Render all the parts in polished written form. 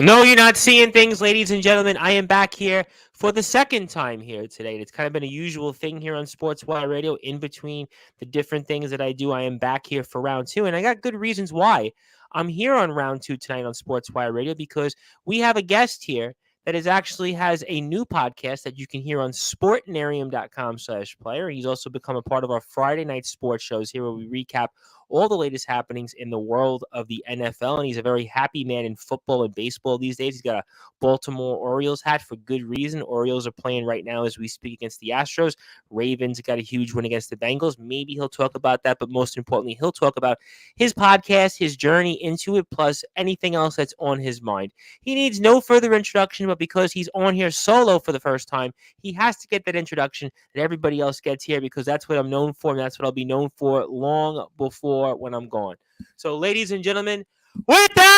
No, you're not seeing things, ladies and gentlemen. I am back here for the second time here today. It's kind of been a usual thing here on Sportswire Radio. In between the different things that I do, I am back here for round two, and I got good reasons why I'm here on round two tonight on Sportswire Radio because we have a guest here that is actually has a new podcast that you can hear on sportnarium.com/player. He's also become a part of our Friday night sports shows here where we recap all the latest happenings in the world of the NFL. And he's a very happy man in football and baseball these days. He's got a Baltimore Orioles hat for good reason. Orioles are playing right now as we speak against the Astros. Ravens got a huge win against the Bengals. Maybe he'll talk about that, but most importantly, he'll talk about his podcast, his journey into it, plus anything else that's on his mind. He needs no further introduction, but because he's on here solo for the first time, he has to get that introduction that everybody else gets here because that's what I'm known for, and that's what I'll be known for long before when I'm gone. So, ladies and gentlemen, with that,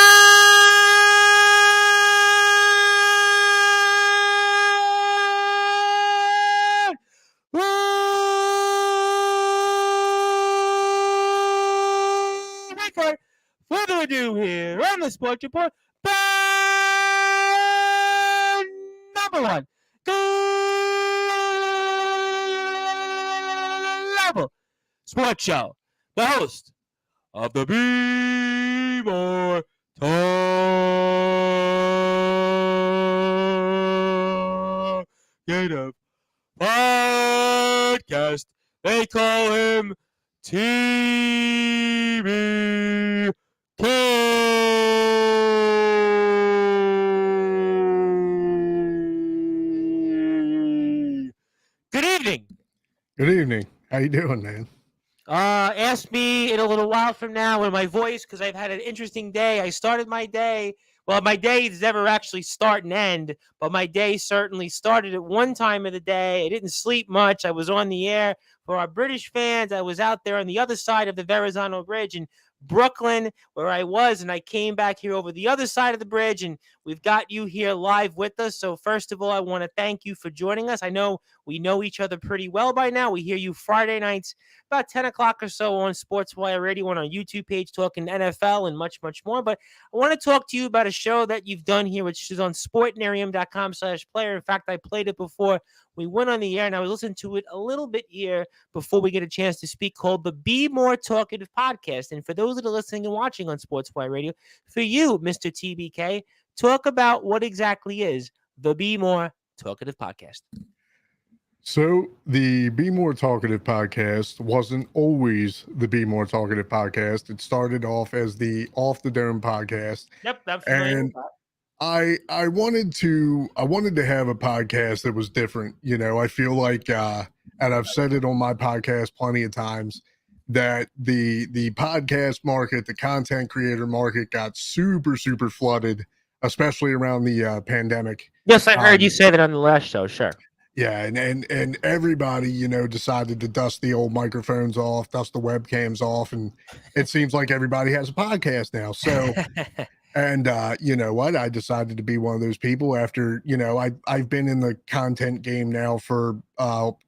without further ado here on the Sports Report, number one, global sports show, the host of the Be More Talkative podcast. They call him TBK. Good evening. Good evening. How you doing, man? Ask me in a little while from now in my voice because I've had an interesting day. I started my day. Well, my days never actually start and end, but my day certainly started at one time of the day. I didn't sleep much. I was on the air for our British fans. I was out there on the other side of the Verrazano Bridge in Brooklyn where I was, and I came back here over the other side of the bridge, and we've got you here live with us. So first of all, I want to thank you for joining us. I know we know each other pretty well by now. We hear you Friday nights about 10 o'clock or so on Sportswire Radio, on our YouTube page, talking NFL and much, much more. But I want to talk to you about a show that you've done here, which is on sportnarium.com/player. In fact, I played it before we went on the air, and I was listening to it a little bit here before we get a chance to speak, called the Be More Talkative Podcast. And for those that are listening and watching on Sportswire Radio, for you, Mr. TBK, talk about what exactly is the Be More Talkative Podcast. So the Be More Talkative podcast wasn't always the Be More Talkative podcast. It started off as the Off the Dome podcast. Yep, that's familiar And with that. I wanted to have a podcast that was different. You know, I feel like and I've said it on my podcast plenty of times that the podcast market, the content creator market got super flooded, especially around the pandemic. Yes, I heard you say that on the last show. Sure. Yeah, and everybody, you know, decided to dust the old microphones off, dust the webcams off, and it seems like everybody has a podcast now. So, and you know what? I decided to be one of those people after, you know, I've been in the content game now for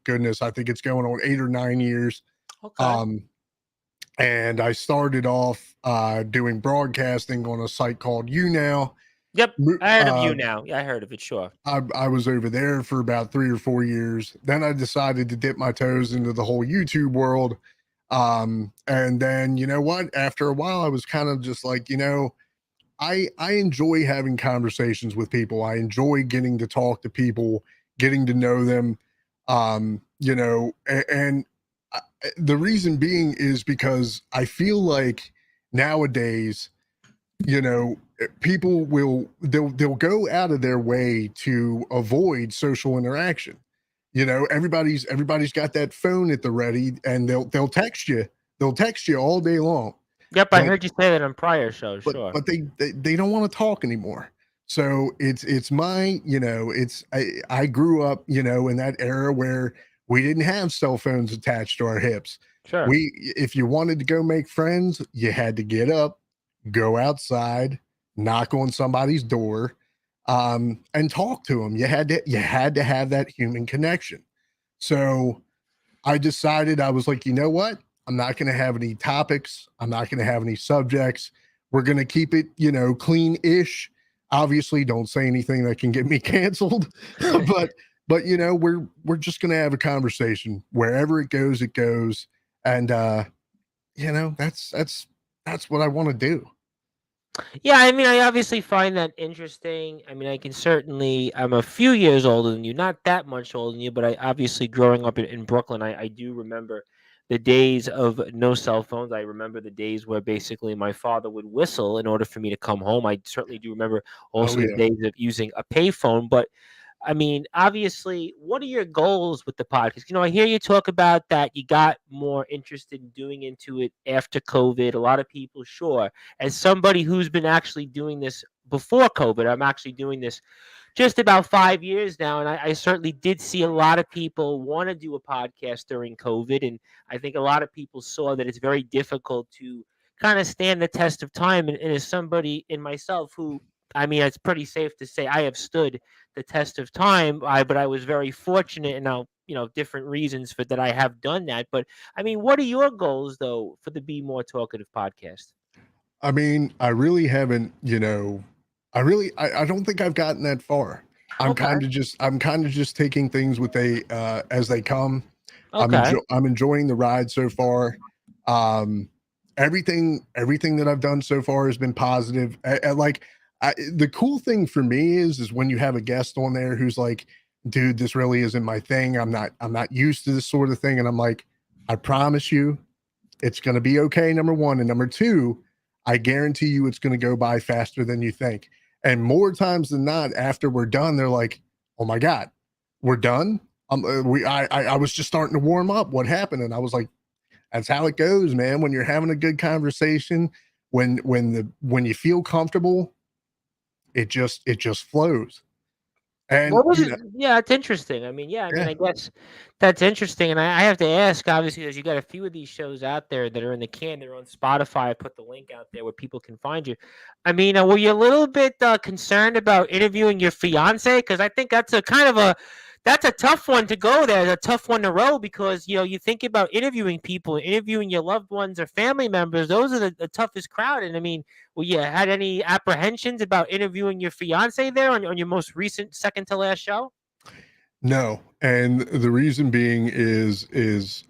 goodness, I think it's going on 8 or 9 years. Okay. And I started off doing broadcasting on a site called YouNow. Yep, I heard of you now. Yeah, I heard of it, sure. I was over there for about 3 or 4 years. Then I decided to dip my toes into the whole YouTube world. And then, you know what? After a while, I was kind of just like, you know, I enjoy having conversations with people. I enjoy getting to talk to people, getting to know them, you know, and the reason being is because I feel like nowadays, you know, people they'll go out of their way to avoid social interaction. You know, everybody's got that phone at the ready, and they'll text you all day long. Yep, I heard you say that on prior shows. Sure, but they don't want to talk anymore. So it's my, you know, I grew up, you know, in that era where we didn't have cell phones attached to our hips. Sure. If you wanted to go make friends, you had to get up, go outside, knock on somebody's door, and talk to them. You had to have that human connection. So I decided, I was like, you know what? I'm not going to have any topics. I'm not going to have any subjects. We're going to keep it, you know, clean-ish. Obviously, don't say anything that can get me canceled, but we're just gonna have a conversation. Wherever it goes, and that's what I want to do. Yeah, I mean, I obviously find that interesting. I mean, I can certainly, I'm a few years older than you, not that much older than you, but I obviously growing up in Brooklyn, I do remember the days of no cell phones. I remember the days where basically my father would whistle in order for me to come home. I certainly do remember Oh also the yeah. days of using a payphone, but I mean, obviously, what are your goals with the podcast? I hear you talk about that you got more interested in doing into it after COVID. A lot of people, sure. As somebody who's been actually doing this before COVID, I'm actually doing this just about 5 years now. And I certainly did see a lot of people want to do a podcast during COVID. And I think a lot of people saw that it's very difficult to kind of stand the test of time. And as somebody in myself who, I mean, it's pretty safe to say I have stood the test of time. But I was very fortunate, and now different reasons for that I have done that. But I mean, what are your goals though for the Be More Talkative podcast? I mean, I really haven't, I don't think I've gotten that far. Okay. I'm kind of just taking things with they as they come. Okay. I'm enjoying the ride so far. Um, everything that I've done so far has been positive. The cool thing for me is when you have a guest on there who's like, dude, this really isn't my thing. I'm not used to this sort of thing. And I'm like, I promise you, it's going to be okay. Number one. And number two, I guarantee you it's going to go by faster than you think. And more times than not, after we're done, they're like, oh my God, we're done. I was just starting to warm up. What happened? And I was like, that's how it goes, man. When you're having a good conversation, when you feel comfortable, it just flows. And What was it? Yeah, it's interesting. I mean, yeah, I mean, yeah, I guess that's interesting. And I have to ask, obviously, because you got a few of these shows out there that are in the can. They're on Spotify. I put the link out there where people can find you. I mean, were you a little bit concerned about interviewing your fiance? Because I think that's a kind of that's a tough one to go there. A tough one to row because you think about interviewing people, interviewing your loved ones or family members. Those are the toughest crowd. And I mean, well, you had any apprehensions about interviewing your fiance there on your most recent second to last show? no. And the reason being is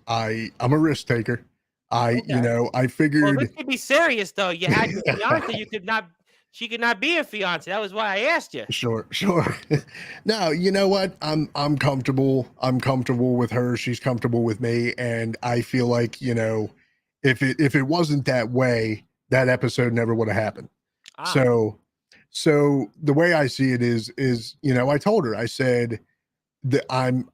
I'm a risk taker. Okay. I Well, this figured could be serious though. You had your fiance, you could not she could not be a fiance. That was why I asked you. sure, sure. No, you know what? I'm comfortable. I'm comfortable with her. She's comfortable with me. And I feel like, if it wasn't that way, that episode never would have happened. Ah, So the way I see it is, I told her, I said that I'm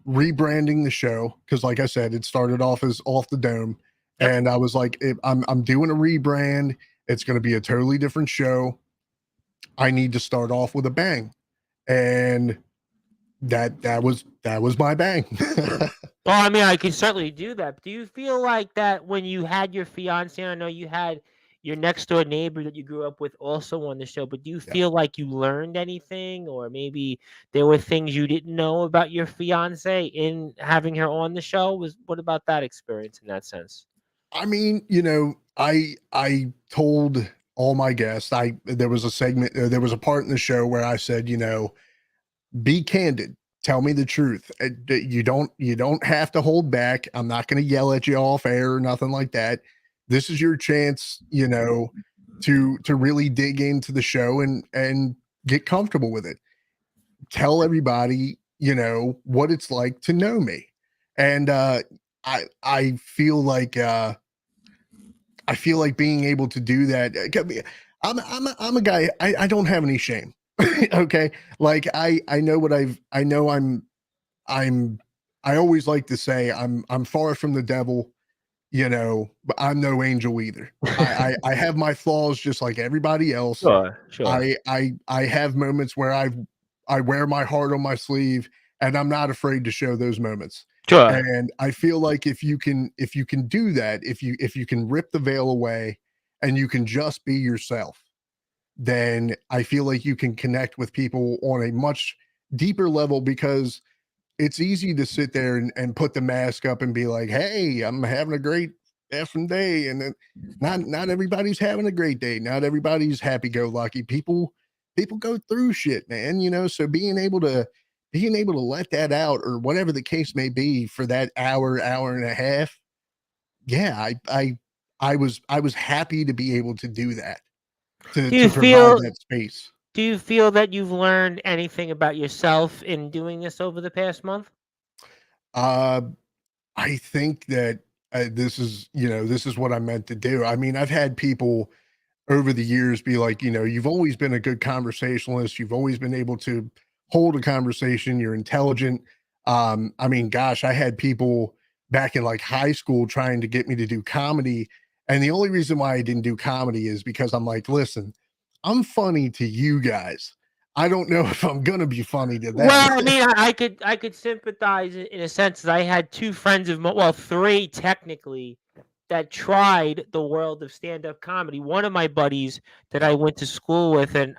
rebranding the show because like I said, it started off as Off the Dome. yep. And I was like, I'm doing a rebrand. It's going to be a totally different show. I need to start off with a bang. And that was my bang. Well, I mean, I can certainly do that. But do you feel like that when you had your fiance, I know you had your next door neighbor that you grew up with also on the show, but do you Yeah. feel like you learned anything or maybe there were things you didn't know about your fiance in having her on the show? What about that experience in that sense? I mean, I told all my guests, there was a segment, there was a part in the show where I said, be candid. Tell me the truth. You don't have to hold back. I'm not going to yell at you off air or nothing like that. This is your chance, to really dig into the show and get comfortable with it. Tell everybody, what it's like to know me. And I feel like being able to do that. I'm a guy. I don't have any shame. Okay, like I know what I know. I'm I always like to say I'm far from the devil. But I'm no angel either. I have my flaws just like everybody else. Sure, sure. I have moments where I wear my heart on my sleeve and I'm not afraid to show those moments. Sure. And I feel like if you can do that, if you can rip the veil away and you can just be yourself, then I feel like you can connect with people on a much deeper level because it's easy to sit there and put the mask up and be like, hey, I'm having a great effing day. And then not everybody's having a great day. Not everybody's happy go lucky. People people go through shit, man, so being able to let that out or whatever the case may be for that hour and a half. Yeah, I was happy to be able to do that, to Do you to provide feel that space. do you feel that you've learned anything about yourself in doing this over the past month? Uh I think that this is what I meant to do. I mean, I've had people over the years be like, you've always been a good conversationalist. You've always been able to hold a conversation. You're intelligent. I mean, gosh, I had people back in like high school trying to get me to do comedy. And the only reason why I didn't do comedy is because I'm like, listen, I'm funny to you guys. I don't know if I'm going to be funny to them. Well, I mean, I could sympathize in a sense that I had two friends of well, three technically that tried the world of stand-up comedy. One of my buddies that I went to school with, and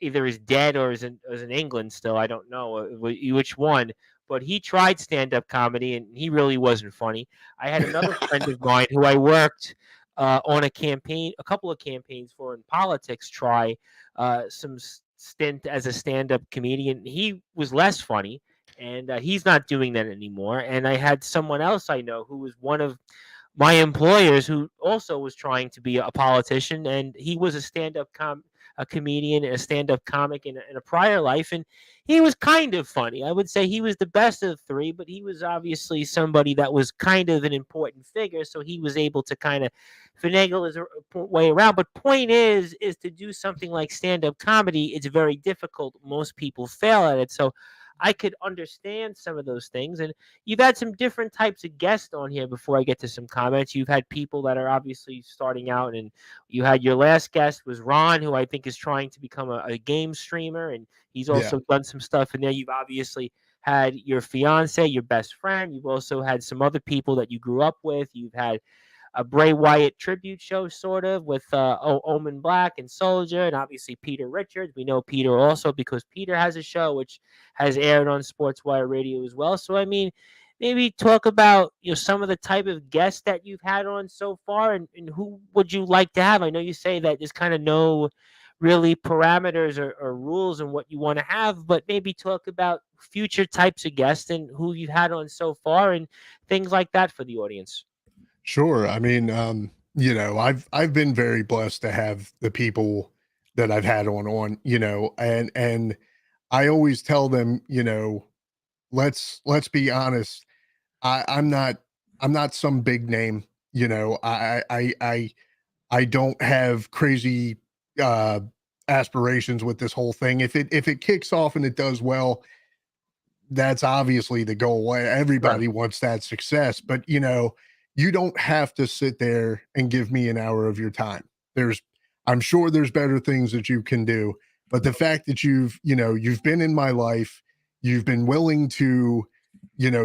either is dead or is in England still. I don't know which one, but he tried stand-up comedy and he really wasn't funny. I had another friend of mine who I worked on a couple of campaigns for in politics, try some stint as a stand-up comedian. He was less funny, and he's not doing that anymore. And I had someone else I know who was one of my employers who also was trying to be a politician, and he was a comedian and a stand-up comic in a prior life, and he was kind of funny. I would say he was the best of the three, but he was obviously somebody that was kind of an important figure, so he was able to kind of finagle his way around. But point is to do something like stand-up comedy, it's very difficult. Most people fail at it, so I could understand some of those things. And you've had some different types of guests on here before I get to some comments. You've had people that are obviously starting out, and you had your last guest was Ron, who I think is trying to become a game streamer, and he's Yeah, also done some stuff in there. You've obviously had your fiance, your best friend. You've also had some other people that you grew up with. You've had a Bray Wyatt tribute show, sort of, with Omen Black and Soldier, and obviously Peter Richards. We know Peter also because Peter has a show which has aired on Sportswire Radio as well. So, I mean, maybe talk about some of the type of guests that you've had on so far, and who would you like to have? I know you say that there's kind of no really parameters or rules in what you want to have, but maybe talk about future types of guests and who you've had on so far and things like that for the audience. sure. I mean, I've been very blessed to have the people that I've had on, and I always tell them, let's be honest. I'm not some big name. I don't have crazy uh aspirations with this whole thing. If it kicks off and it does well, that's obviously the goal. Right. Everybody wants that success, but you don't have to sit there and give me an hour of your time. I'm sure there's better things that you can do, but the fact that you've been in my life, you've been willing to,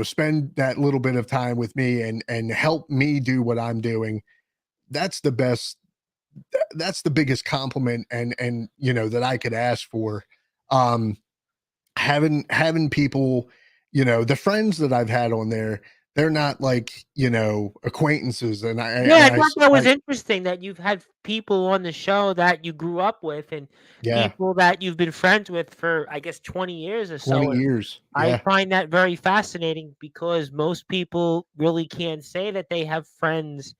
spend that little bit of time with me and help me do what I'm doing, that's the best. That's the biggest compliment and that I could ask for. Um, having people, the friends that I've had on there, they're not like acquaintances, and I Yeah, and I I thought that was I interesting that you've had people on the show that you grew up with and yeah, people that you've been friends with for, I guess, 20 years or 20 so. And years, I yeah, find that very fascinating because most people really can't say that they have friends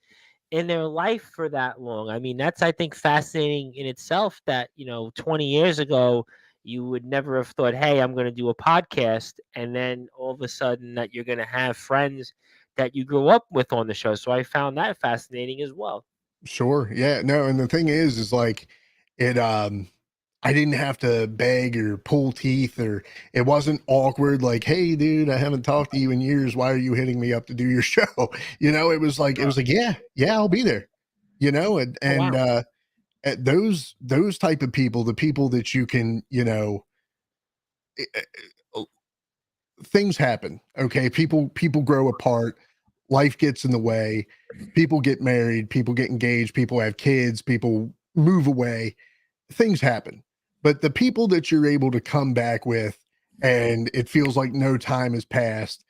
in their life for that long. I mean, that's, I think, fascinating in itself that, 20 years ago, you would never have thought, hey, I'm going to do a podcast. And then all of a sudden that you're going to have friends that you grew up with on the show. So I found that fascinating as well. sure, yeah, no, and the thing is like it I didn't have to beg or pull teeth, or it wasn't awkward like, hey dude, I haven't talked to you in years, why are you hitting me up to do your show? It was like, yeah, I'll be there, and Oh, and wow. uh those type of people, the people that you can, eh, eh, things happen. Okay, people grow apart, life gets in the way, people get married, people get engaged, people have kids, people move away, things happen. But the people that you're able to come back with and it feels like no time has passed,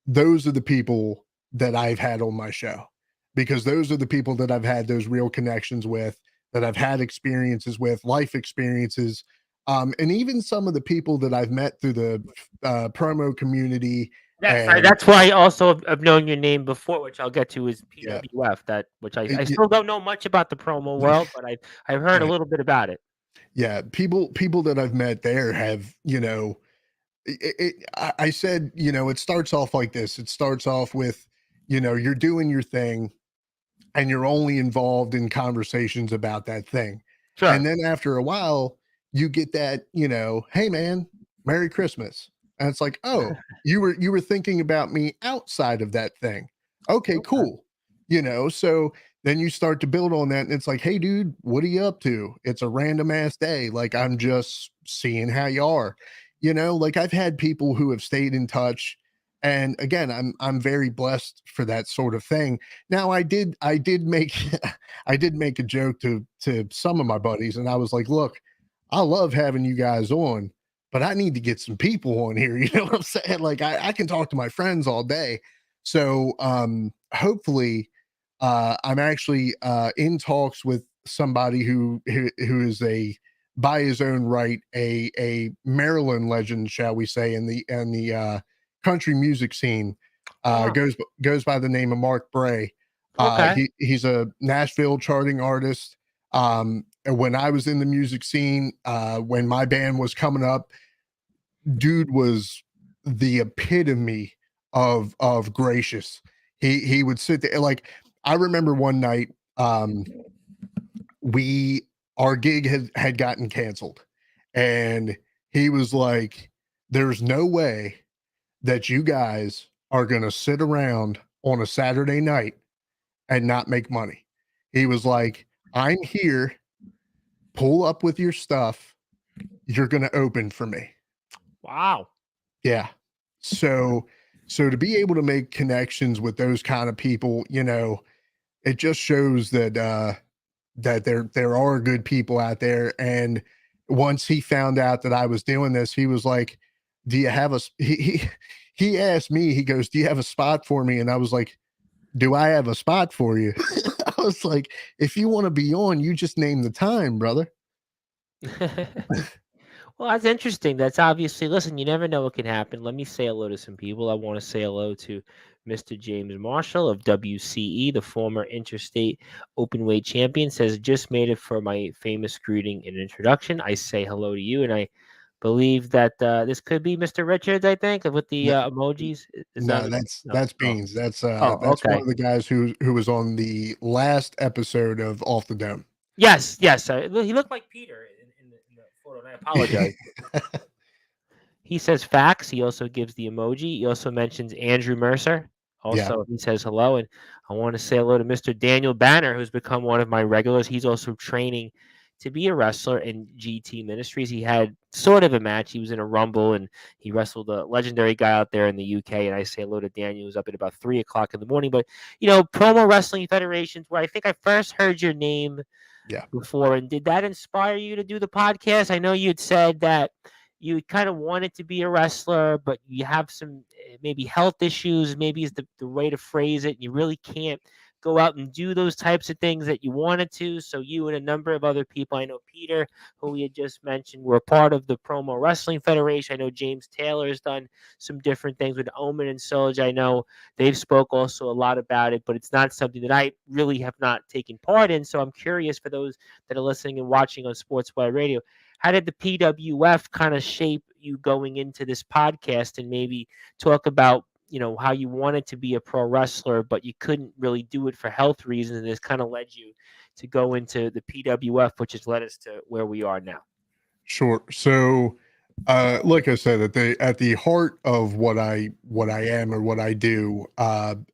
those are the people that I've had on my show, because those are the people that I've had those real connections with, that I've had experiences with, life experiences, and even some of the people that I've met through the promo community. And That's why I also have known your name before, which I'll get to, is yeah, PWF. That which I it- still don't know much about the promo world, but I've heard a right. little bit about it. Yeah, people that I've met there have, I said, it starts off like this. It starts off with, you're doing your thing and you're only involved in conversations about that thing. And Sure. then after a while, you get that, hey man, Merry Christmas. And it's like, oh, you were thinking about me outside of that thing. Okay, Okay. cool. So then you start to build on that and it's like, hey dude, what are you up to? It's a random ass day. Like I'm just seeing how you are. Like I've had people who have stayed in touch. And again, I'm very blessed for that sort of thing. Now I did make I did make a joke to some of my buddies, and I was like, look, I love having you guys on, but I need to get some people on here. You know what I'm saying? Like I can talk to my friends all day. So hopefully I'm actually in talks with somebody who is a by his own right a Maryland legend, shall we say, in the country music scene. Oh, wow. Goes by the name of Mark Bray. Okay. He's a Nashville charting artist. And when I was in the music scene, when my band was coming up, dude was the epitome of gracious. He would sit there like I remember one night, we our gig had gotten canceled, and he was like, "There's no way that you guys are gonna sit around on a Saturday night and not make money." He was like, "I'm here. Pull up with your stuff. You're gonna open for me." Wow. Yeah. So to be able to make connections with those kind of people, it just shows that that there are good people out there. And once he found out that I was doing this, he was like, "Do you have a?" He asked me. He goes, "Do you have a spot for me?" And I was like, "Do I have a spot for you?" I was like, "If you want to be on, you just name the time, brother." Well, that's interesting. That's obviously, listen, you never know what can happen. Let me say hello to some people. I want to say hello to Mr. James Marshall of WCE, the former interstate open weight champion, says, just made it for my famous greeting and introduction. I say hello to you, and I believe that this could be Mr. Richards, I think, with the emojis. Is that No, it? No. that's Oh, Beans. oh, That's one okay. of the guys who was on the last episode of Off the Dome. Yes, yes. He looked like Peter in the photo, and I apologize. He says facts. He also gives the emoji. He also mentions Andrew Mercer. Yeah, Also, he says hello. And I want to say hello to Mr. Daniel Banner, who's become one of my regulars. He's also training to be a wrestler in GT Ministries. He had sort of a match. He was in a Rumble and he wrestled a legendary guy out there in the UK. And I say hello to Daniel, who's up at about 3 o'clock in the morning. But, Promo Wrestling Federations, where I think I first heard your name yeah. before. And did that inspire you to do the podcast? I know you had said that you kind of wanted to be a wrestler, but you have some maybe health issues, maybe is the way to phrase it. You really can't go out and do those types of things that you wanted to. So you and a number of other people, I know Peter, who we had just mentioned, were part of the Promo Wrestling Federation. I know James Taylor has done some different things with Omen and Solj. I know they've spoke also a lot about it, but it's not something that I really have not taken part in. So I'm curious for those that are listening and watching on Sportswire Radio, how did the PWF kind of shape you going into this podcast, and maybe talk about, how you wanted to be a pro wrestler, but you couldn't really do it for health reasons, and this kind of led you to go into the PWF, which has led us to where we are now. Sure. So, like I said, at the heart of what I am or what I do,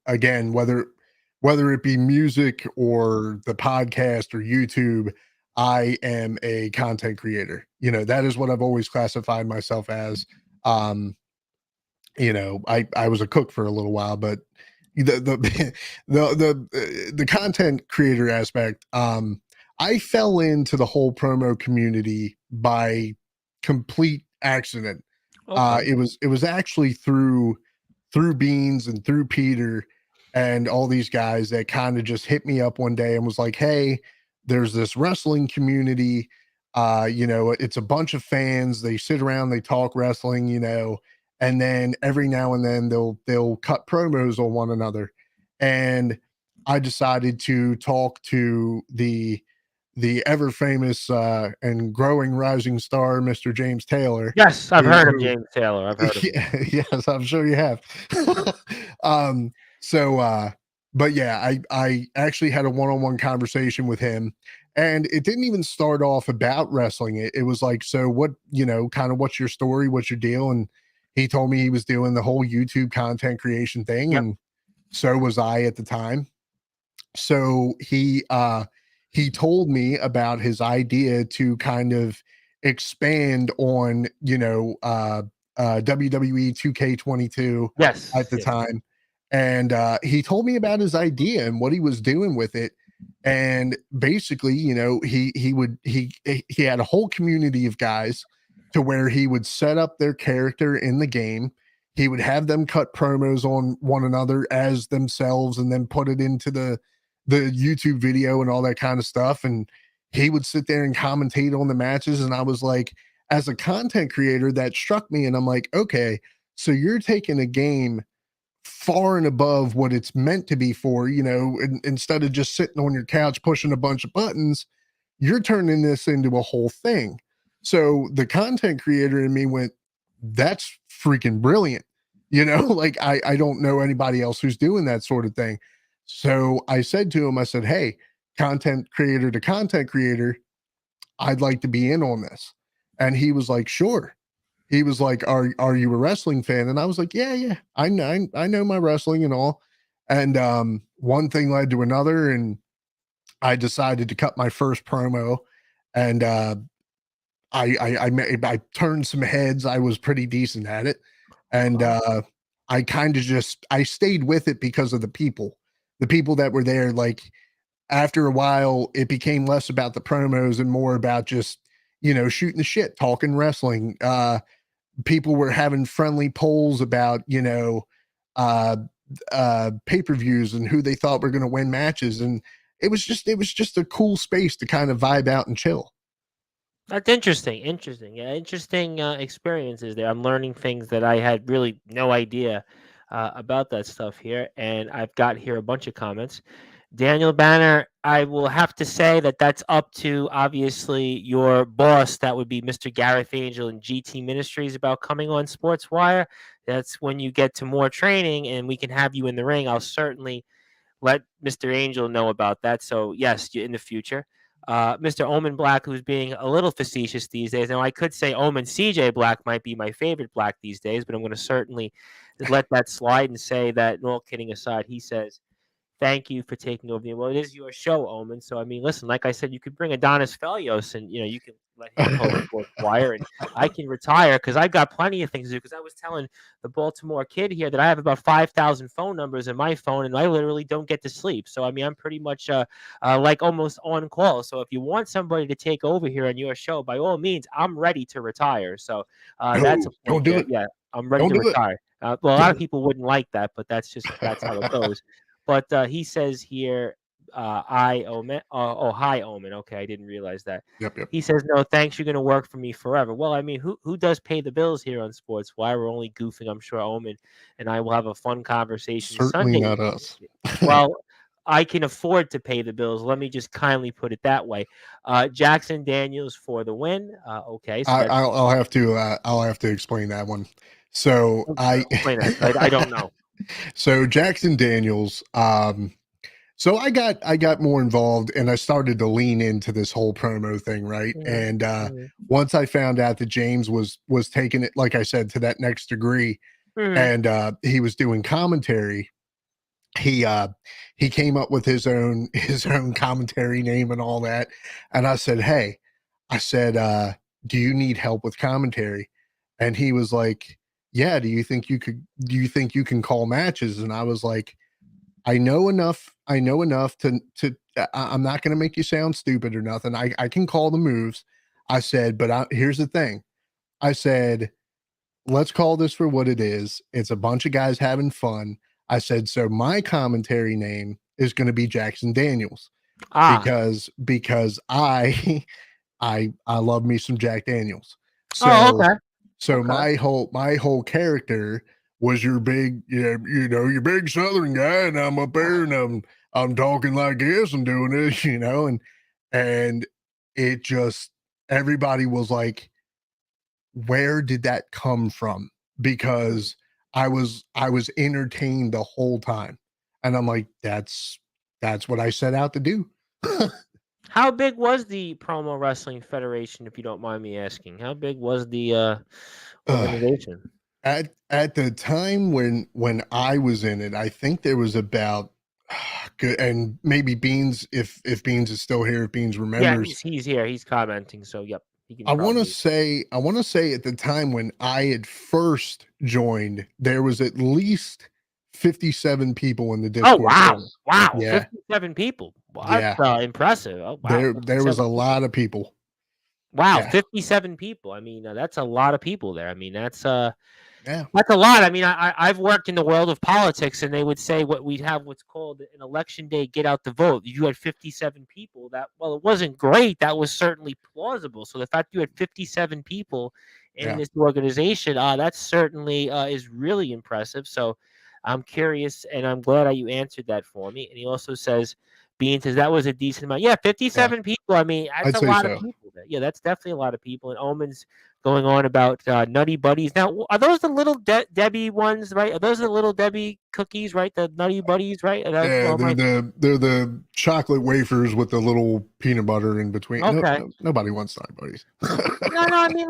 again, whether it be music or the podcast or YouTube, I am a content creator. That is what I've always classified myself as. Um, I was a cook for a little while, but the the content creator aspect, I fell into the whole promo community by complete accident. Okay. It was actually through Beans and through Peter and all these guys that kind of just hit me up one day and was like, "Hey, there's this wrestling community. It's a bunch of fans. They sit around, they talk wrestling, and then every now and then they'll cut promos on one another. And I decided to talk to the ever famous and growing rising star, Mr. James Taylor. Yes, I've heard of James Taylor. I've heard of him. Yes, I'm sure you have. um, so, but yeah, I actually had a one-on-one conversation with him, and it didn't even start off about wrestling. It was like, so what, kind of what's your story, what's your deal? And he told me he was doing the whole YouTube content creation thing, and so was I at the time. So he told me about his idea to kind of expand on, WWE 2K22 at the time. And he told me about his idea and what he was doing with it. And basically, he had a whole community of guys to where he would set up their character in the game. He would have them cut promos on one another as themselves and then put it into the YouTube video and all that kind of stuff. And he would sit there and commentate on the matches. And I was like, as a content creator, that struck me. And I'm like, okay, so you're taking a game far and above what it's meant to be for, instead of just sitting on your couch pushing a bunch of buttons, you're turning this into a whole thing. So the content creator in me went, that's freaking brilliant. Like I don't know anybody else who's doing that sort of thing. So I said to him, I said, hey, content creator to content creator, I'd like to be in on this. And he was like, sure. He was like, are you a wrestling fan? And I was like, yeah, I know my wrestling and all. And one thing led to another, and I decided to cut my first promo. And I turned some heads. I was pretty decent at it. And I kind of I stayed with it because of the people that were there. Like after a while, it became less about the promos and more about just, shooting the shit, talking wrestling. People were having friendly polls about, pay-per-views and who they thought were going to win matches. And it was just a cool space to kind of vibe out and chill. That's interesting. Yeah, interesting experiences there. I'm learning things that I had really no idea about that stuff here. And I've got here a bunch of comments. Daniel Banner, I will have to say that that's up to obviously your boss. That would be Mr. Gareth Angel and GT Ministries about coming on Sportswire. That's when you get to more training and we can have you in the ring. I'll certainly let Mr. Angel know about that. So yes, in the future. Mr. Omen Black, who's being a little facetious these days. Now, I could say Omen CJ Black might be my favorite Black these days, but I'm going to certainly let that slide and say that, all kidding aside, he says, thank you for taking over the. Well, it is your show, Omen. So I mean, listen, like I said, you could bring Adonis Felios, and you can let him host Sportswire, and I can retire because I've got plenty of things to do. Because I was telling the Baltimore kid here that I have about 5,000 phone numbers in my phone, and I literally don't get to sleep. So I mean, I'm pretty much like almost on call. So if you want somebody to take over here on your show, by all means, I'm ready to retire. So that's a point. Don't do it. Yeah, I'm ready to retire. Well, a lot of people wouldn't like that, but that's how it goes. But he says here, hi, Omen. Okay, I didn't realize that. Yep. He says, no, thanks. You're going to work for me forever. Well, I mean, who does pay the bills here on Sports? Why we're only goofing. I'm sure Omen and I will have a fun conversation. Certainly Sunday. Not us. Well, I can afford to pay the bills. Let me just kindly put it that way. Jackson Daniels for the win. Okay, so I'll have to explain that one. So explain that. I don't know. So Jackson Daniels, so I got more involved and I started to lean into this whole promo thing, right? Mm-hmm. And once I found out that James was taking it, like I said, to that next degree, and he was doing commentary, he came up with his own commentary name and all that. And I said, hey, do you need help with commentary? And he was like, yeah, do you think you can call matches? And I was like, I know enough to I'm not going to make you sound stupid or nothing. I can call the moves. I said, but here's the thing. I said, let's call this for what it is. It's a bunch of guys having fun. I said, so my commentary name is going to be Jackson Daniels. Ah. because I love me some Jack Daniels. Oh, So okay. so Okay. my whole character was your big, your big Southern guy, and I'm up there and I'm talking like this and doing this, and it just everybody was like, where did that come from? Because I was entertained the whole time. And I'm like, that's what I set out to do. How big was the Promo Wrestling Federation, if you don't mind me asking? How big was the uh, organization? at the time when I was in it, I think there was about good, and maybe Beans, if Beans is still here, if Beans Yeah, remembers, he's here. He's commenting. So, yep, he can I want to probably. say I want to say at the time when I had first joined, there was at least 57 people in the Oh, Discord wow. server. Wow. Yeah, 57 people. Well, yeah. that's impressive. Oh, wow. There was 57 a people. lot of people. Wow. Yeah, 57 people. I mean, that's a lot of people there. I mean, yeah, that's a lot. I mean, I've worked in the world of politics, and they would say what we'd have what's called an election day get out the vote. You had 57 people. That well, it wasn't great. That was certainly plausible. So the fact you had 57 people in yeah, this organization, that certainly is really impressive. So I'm curious, and I'm glad that you answered that for me. And he also says, Bean says that was a decent amount. Yeah, yeah. 57 people. I mean, that's I'd a say lot of so. people. Yeah, that's definitely a lot of people. And Omen's going on about Nutty Buddies. Now, are those the little Debbie ones, right? Are those the little Debbie cookies, right? The Nutty Buddies, right? Yeah, Well, they're the chocolate wafers with the little peanut butter in between. No, okay. no nobody wants Nine Buddies. No, no. I mean,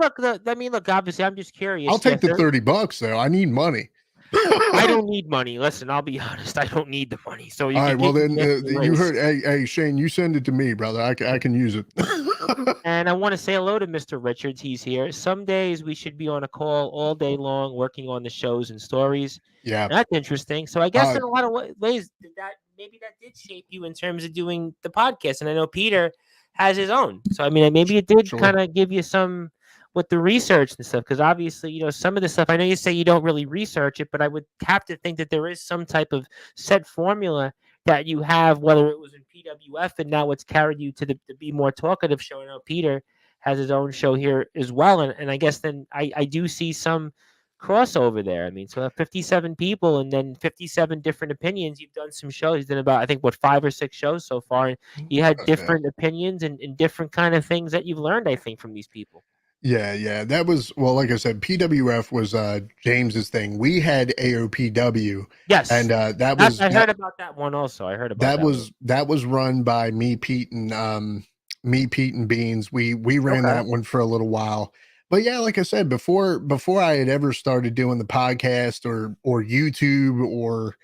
look. Obviously, I'm just I'll curious. take Yes, the $30 though. I need money. I All don't need money. Listen, I'll be honest. I don't need the money, so you right, can well get your then gift you anyways. heard. Hey, Shane, you send it to me, brother. I can use it. And I want to say hello to Mr. Richards. He's here. Some days we should be on a call all day long working on the shows and stories. Yeah. That's interesting. So I guess Uh, in a lot of ways that maybe that did shape you in terms of doing the podcast. And I know Peter has his own. So I mean, maybe it did sure. kind of give you some with the research and stuff. Because obviously, some of the stuff. I know you say you don't really research it, but I would have to think that there is some type of set formula that you have, whether it was in PWF and now it's carried you to the Be More Talkative show. I know Peter has his own show here as well. And I guess then I do see some crossover there. I mean, so 57 people and then 57 different opinions. You've done some shows. You've done about, I think, what, 5 or 6 shows so far. And you had Yeah. different opinions and different kind of things that you've learned, I think, from these people. Yeah. That was, well, like I said, PWF was James's thing. We had AOPW, Yes. and that That, was I that heard about that one also. I heard about that that one. was that was run by me, Pete, and Beans. We ran Okay. that one for a little while. But yeah, like I said, before I had ever started doing the podcast or YouTube or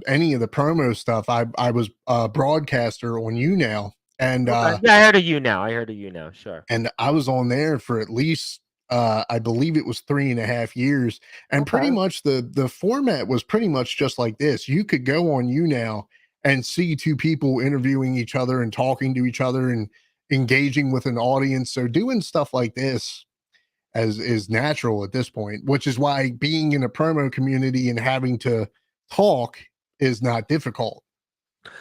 any of the promo stuff, I was a broadcaster on you now. And Okay. Yeah, I heard of you now. I heard of you now. Sure. I was on there for at least I believe it was 3.5 years. And pretty Okay. much the format was pretty much just like this. You could go on you now and see two people interviewing each other and talking to each other and engaging with an audience. So doing stuff like this as is natural at this point, which is why being in a promo community and having to talk is not difficult.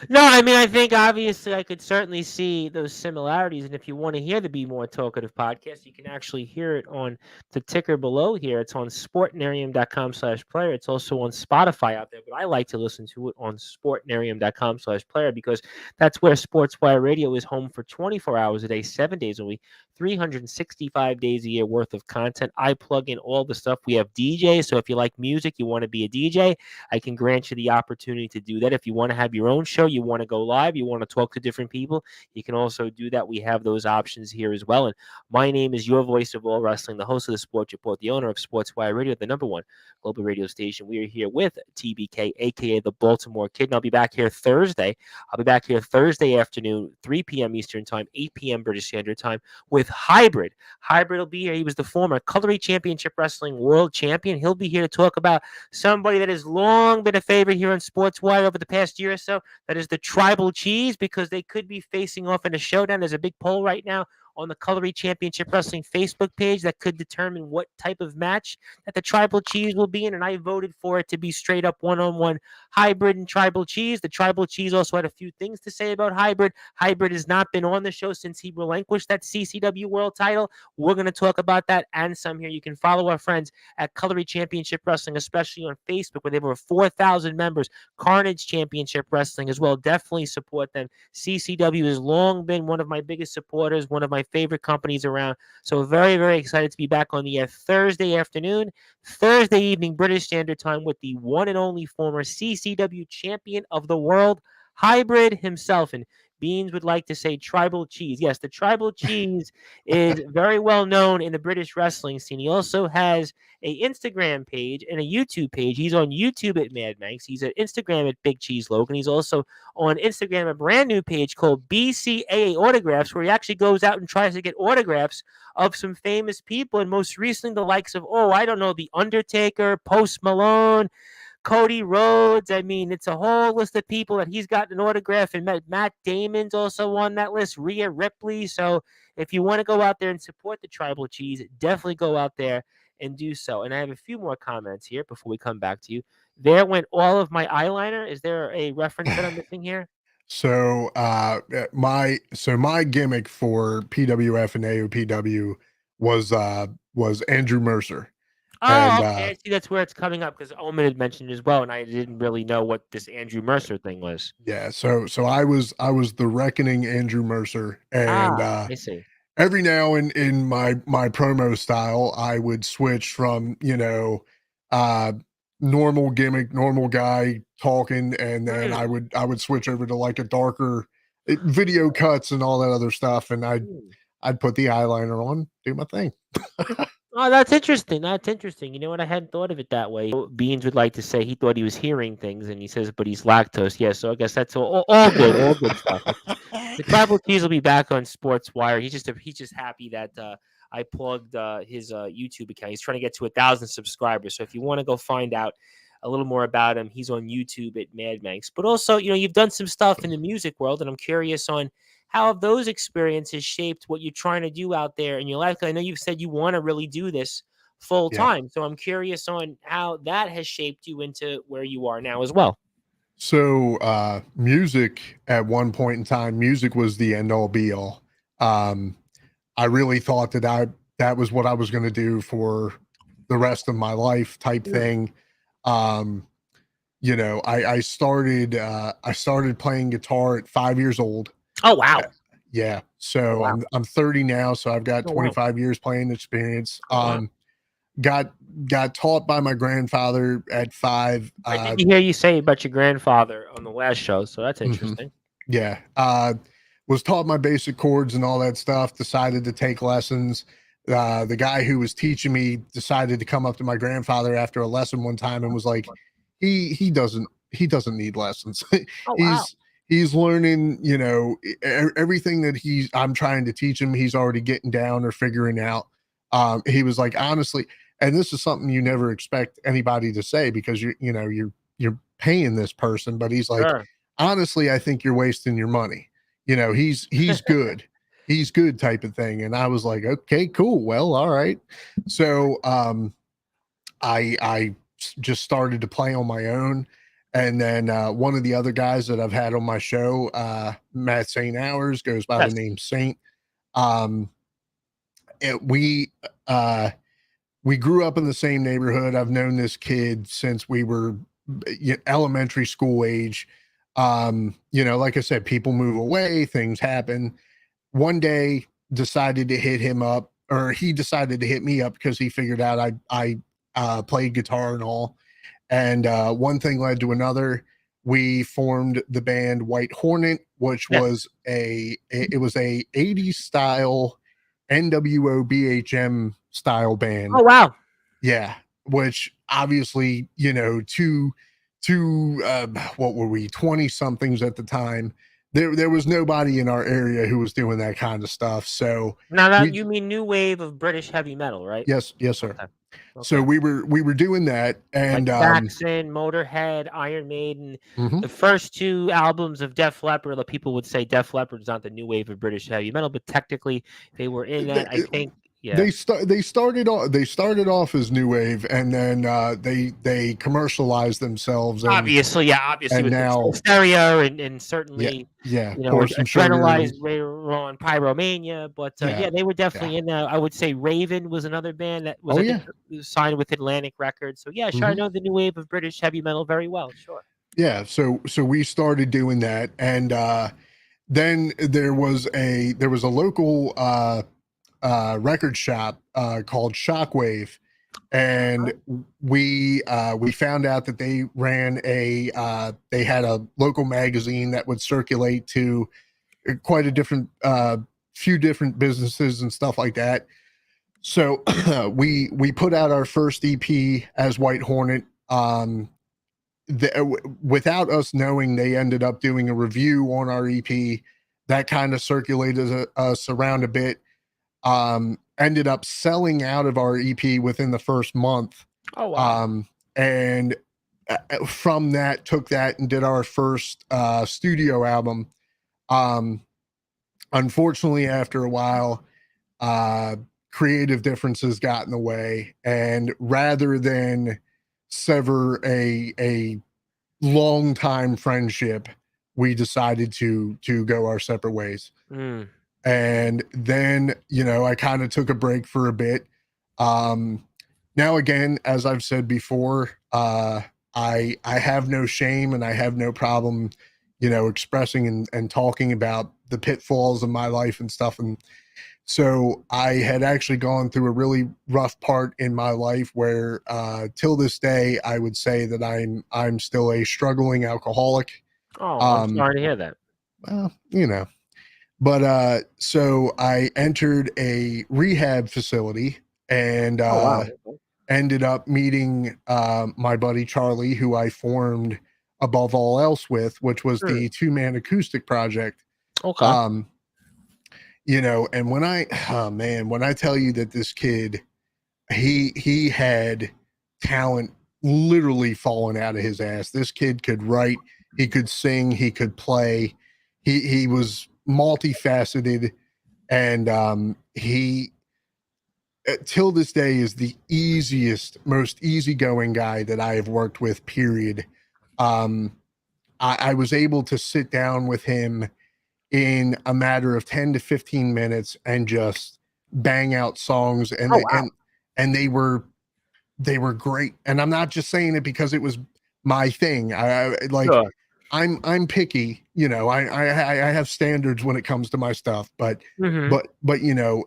No, I mean, I think obviously I could certainly see those similarities. And if you want to hear the Be More Talkative podcast, you can actually hear it on the ticker below here. It's on sportnarium.com/player. It's also on Spotify out there, but I like to listen to it on sportnarium.com/player because that's where Sportswire Radio is home for 24 hours a day, 7 days a week, 365 days a year worth of content. I plug in all the stuff. We have DJs. So if you like music, you want to be a DJ, I can grant you the opportunity to do that. If you want to have your own show, you want to go live, you want to talk to different people, you can also do that. We have those options here as well. And my name is your voice of all wrestling, the host of the Sports Report, the owner of Sportswire Radio, the #1 global radio station. We are here with TBK, aka the Baltimore Kid. And I'll be back here Thursday. I'll be back here Thursday afternoon, 3 p.m. Eastern Time, 8 p.m. British Standard Time with Hybrid. Hybrid will be here. He was the former Cutlery Championship Wrestling World Champion. He'll be here to talk about somebody that has long been a favorite here on Sportswire over the past year or so. That is the Tribal Cheese, because they could be facing off in a showdown. There's a big poll right now on the Colory Championship Wrestling Facebook page that could determine what type of match that the Tribal Cheese will be in, and I voted for it to be straight up one-on-one Hybrid and Tribal Cheese. The Tribal Cheese also had a few things to say about Hybrid. Hybrid has not been on the show since he relinquished that CCW World title. We're going to talk about that and some here. You can follow our friends at Colory Championship Wrestling, especially on Facebook, where they have over 4,000 members. Carnage Championship Wrestling as well. Definitely support them. CCW has long been one of my biggest supporters, one of my favorite companies around. So very, very excited to be back on the air Thursday afternoon, Thursday evening, British Standard Time, with the one and only former CCW champion of the world, Hybrid himself. And Beans would like to say Tribal Cheese. Yes, the Tribal Cheese is very well known in the British wrestling scene. He also has a Instagram page and a YouTube page. He's on YouTube at Mad Manx. He's at Instagram at Big Cheese Logan. He's also on Instagram a brand new page called BCAA Autographs, where he actually goes out and tries to get autographs of some famous people, and most recently the likes of, I don't know, The Undertaker, Post Malone, Cody Rhodes. I mean, it's a whole list of people that he's gotten an autograph, and Matt Damon's also on that list, Rhea Ripley. So if you want to go out there and support the Tribal Cheese, definitely go out there and do so. And I have a few more comments here before we come back to you. There went all of my eyeliner. Is there a reference that I'm missing here? So my gimmick for PWF and AOPW was Andrew Mercer. Oh, okay. I see that's where it's coming up, because Omen had mentioned it as well, and I didn't really know what this Andrew Mercer thing was. Yeah, so I was the Reckoning Andrew Mercer, and I see. every now in my promo style, I would switch from normal gimmick, normal guy talking, and then I would switch over to like a darker video cuts and all that other stuff, and I'd put the eyeliner on, do my thing. Oh, that's interesting. That's interesting. You know what? I hadn't thought of it that way. Beans would like to say he thought he was hearing things, and he says, but he's lactose. Yeah, so I guess that's all good, all good stuff. The Tribal Cheese will be back on Sportswire. He's just happy that I plugged his YouTube account. He's trying to get to 1,000 subscribers. So if you want to go find out a little more about him, he's on YouTube at Mad Manx. But also, you've done some stuff in the music world, and I'm curious on how have those experiences shaped what you're trying to do out there in your life? I know you've said you want to really do this full time. So I'm curious on how that has shaped you into where you are now as well. So music, at one point in time, music was the end all be all. I really thought that was what I was going to do for the rest of my life type thing. I started playing guitar at 5 years old. Oh, wow. Yeah. So I'm 30 now, so I've got 25 years playing experience. Got taught by my grandfather at 5. I did hear you say about your grandfather on the last show, so that's interesting. Yeah. Was taught my basic chords and all that stuff, decided to take lessons. The guy who was teaching me decided to come up to my grandfather after a lesson one time and was like, he doesn't need lessons. He's learning, everything that I'm trying to teach him, he's already getting down or figuring out. He was like, honestly, and this is something you never expect anybody to say, because you're paying this person, but he's like, honestly, I think you're wasting your money. He's good. He's good type of thing. And I was like, okay, cool. Well, all right. So I just started to play on my own. And then one of the other guys that I've had on my show, Matt St. Hours, goes by the name Saint. We grew up in the same neighborhood. I've known this kid since we were elementary school age. Like I said, people move away, things happen. One day decided to hit him up, or he decided to hit me up, because he figured out I played guitar and all. And one thing led to another. We formed the band White Hornet, which was a 80s style NWO BHM style band. Oh, wow. Yeah. Which obviously, what were we, 20 somethings at the time, there was nobody in our area who was doing that kind of stuff. So Now that we you mean new wave of British heavy metal, right? yes, sir. Okay. So Okay. we were doing that, Like and Saxon, Motorhead, Iron Maiden, mhm. the first two albums of Def Leppard. The people would say Def Leppard is not the new wave of British heavy metal, but technically they were in that. I think, yeah. They started off as new wave, and then they commercialized themselves, Obviously, yeah, obviously and with now Hysteria and yeah, certainly, yeah, you know, pour some sugar adrenalized and on Pyromania, but yeah, yeah, they were yeah. definitely in. I would say Raven was another band that was, Oh I think, yeah. signed with Atlantic Records. So yeah, sure, I Hmm. know the new wave of British heavy metal very well. Sure. Yeah, so we started doing that, and then there was a local record shop called Shockwave, and we found out that they ran they had a local magazine that would circulate to quite a different few different businesses and stuff like that. So we put out our first EP as White Hornet. Without us knowing, they ended up doing a review on our EP that kind of circulated us around a bit. Ended up selling out of our EP within the first month. Oh wow. And from that, took that and did our first studio album. Um, Unfortunately, after a while, uh, creative differences got in the way, and rather than sever a long time friendship, we decided to go our separate ways. Mm. And then, you know, I kind of took a break for a bit. um Now again, as I've said before, I have no shame, and I have no problem, you know, expressing and talking about the pitfalls of my life and stuff. And so I had actually gone through a really rough part in my life where till this day I would say that I'm still a struggling alcoholic. Oh, I'm um sorry to hear that. well, you know, but so I entered a rehab facility, and Oh wow. Okay. ended up meeting my buddy Charlie, who I formed Above All Else with, which was Mm. the two-man acoustic project. Okay. Um, you know, and when oh man, when I tell you that this kid, he had talent literally falling out of his ass. This kid could write, he could sing, he could play. He was multifaceted, and he till this day is the easiest, most easygoing guy that I have worked with, period. um I was able to sit down with him in a matter of 10 to 15 minutes and just bang out songs, Oh wow. and they were great. And I'm not just saying it because it was my thing. I like, Sure. I'm picky, you know. I have standards when it comes to my stuff, Mm-hmm. but you know,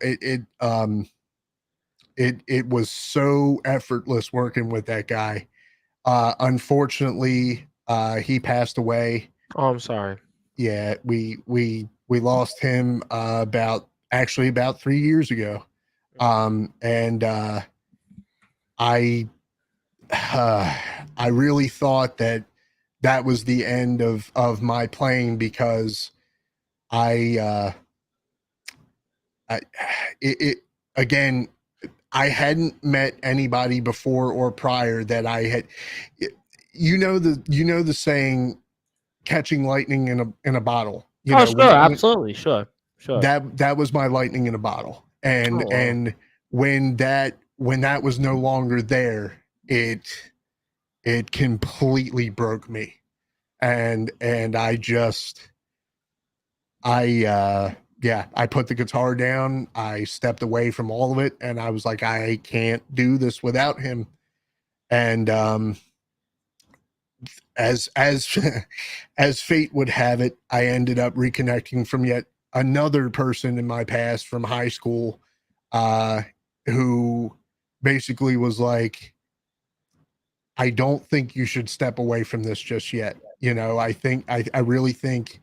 it was so effortless working with that guy. Unfortunately, he passed away. Oh, I'm sorry. Yeah, we lost him about, actually about 3 years ago. Mm. And I I really thought that that was the end of my playing, because I I it again, I hadn't met anybody before or prior that I had. You know the saying, catching lightning in a bottle. You Oh, know, sure. Absolutely. Sure. Sure. that was my lightning in a bottle. Oh wow. And when that was no longer there, it completely broke me. And I just yeah, I put the guitar down, I stepped away from all of it, and I was like, I can't do this without him. And as as fate would have it, I ended up reconnecting from yet another person in my past from high school, uh, who basically was like, I don't think you should step away from this just yet. You know, I really think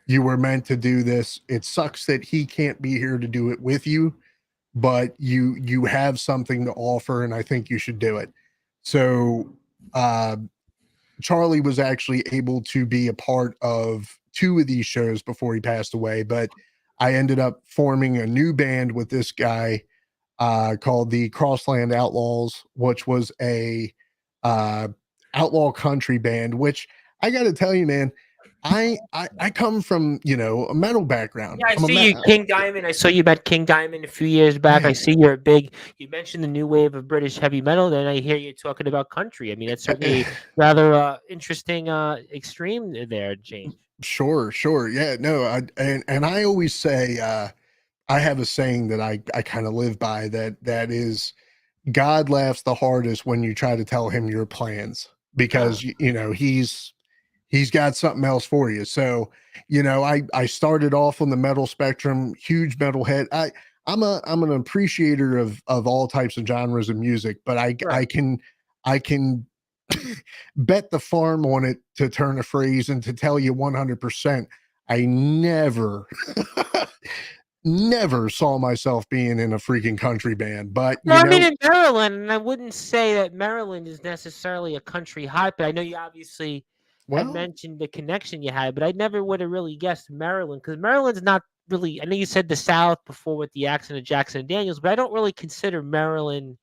you were meant to do this. It sucks that he can't be here to do it with you, but you have something to offer, and I think you should do it. So uh Charlie was actually able to be a part of two of these shows before he passed away, but I ended up forming a new band with this guy called the Crossland Outlaws, which was a uh, outlaw country band. Which I got to tell you, man, I come from a metal background. Yeah, I see you, King Diamond. I saw you met King Diamond a few years back. I Man, see you're a big. You mentioned the new wave of British heavy metal. Then I hear you talking about country. I mean, that's certainly a rather interesting extreme there, change. sure, yeah, no, and I always say I have a saying that I kind of live by that is God laughs the hardest when you try to tell him your plans Ah, because he's got something else for you. So, I started off on the metal spectrum, huge metal head. I'm an appreciator of all types of genres of music, but right. I can bet the farm on it to turn a phrase and to tell you 100%. I never never saw myself being in a freaking country band, but Well, I mean, in Maryland, and I wouldn't say that Maryland is necessarily a country hotbed. I know you obviously had well, mentioned the connection you had, but I never would have really guessed Maryland because Maryland's not really. I know you said the South before with the accent of Jackson and Daniels, but I don't really consider Maryland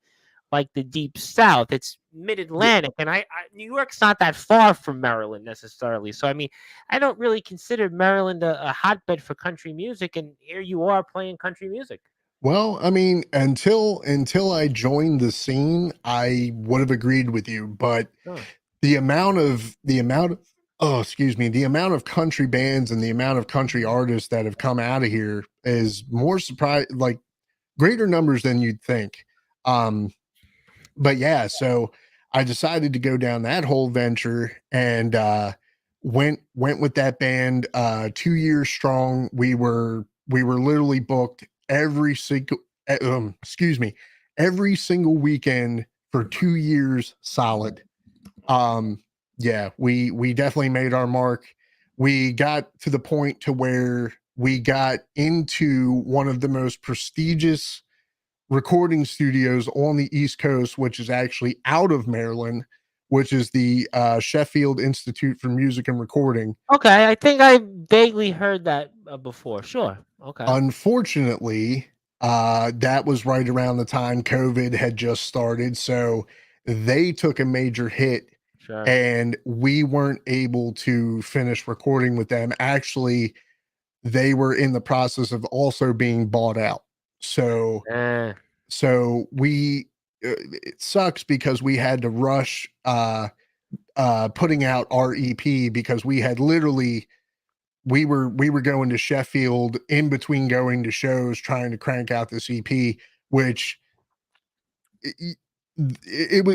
like the deep South. It's mid Atlantic, and New York's not that far from Maryland necessarily. So I mean, I don't really consider Maryland a hotbed for country music, and here you are playing country music. well, I mean, until I joined the scene, I would have agreed with you, but Huh. the amount of oh, excuse me, the amount of country bands and the amount of country artists that have come out of here is more surprise like greater numbers than you'd think. Um, but yeah, so I decided to go down that whole venture and went with that band 2 years strong. We were literally booked excuse me, every single weekend for 2 years solid. um yeah, we definitely made our mark. We got to the point to where we got into one of the most prestigious recording studios on the East Coast, which is actually out of Maryland, which is the Sheffield Institute for Music and Recording. Okay, I think I vaguely heard that before. Sure. Okay. Unfortunately, that was right around the time COVID had just started. So they took a major hit Sure. and we weren't able to finish recording with them. Actually, they were in the process of also being bought out. So Eh. So we it sucks because we had to rush putting out our EP because we had literally we were going to Sheffield in between going to shows trying to crank out this EP, which it,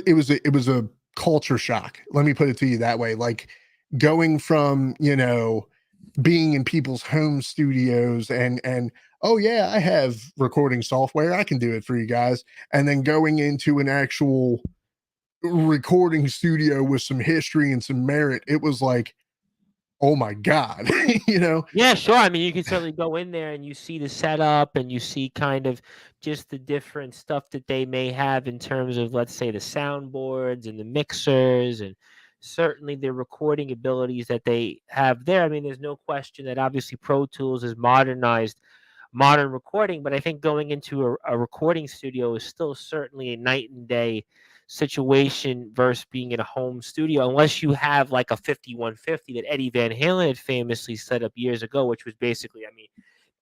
it was a culture shock. Let me put it to you that way. Like going from being in people's home studios and oh yeah, I have recording software, I can do it for you guys, and then going into an actual recording studio with some history and some merit, it was like, oh my god. you know Yeah, sure. I mean, you can certainly go in there and you see the setup and you see kind of just the different stuff that they may have in terms of, let's say, the soundboards and the mixers and certainly the recording abilities that they have there. I mean, there's no question that obviously Pro Tools has modernized modern recording, but I think going into a recording studio is still certainly a night and day situation versus being in a home studio, unless you have like a 5150 that Eddie Van Halen had famously set up years ago, which was basically, I mean,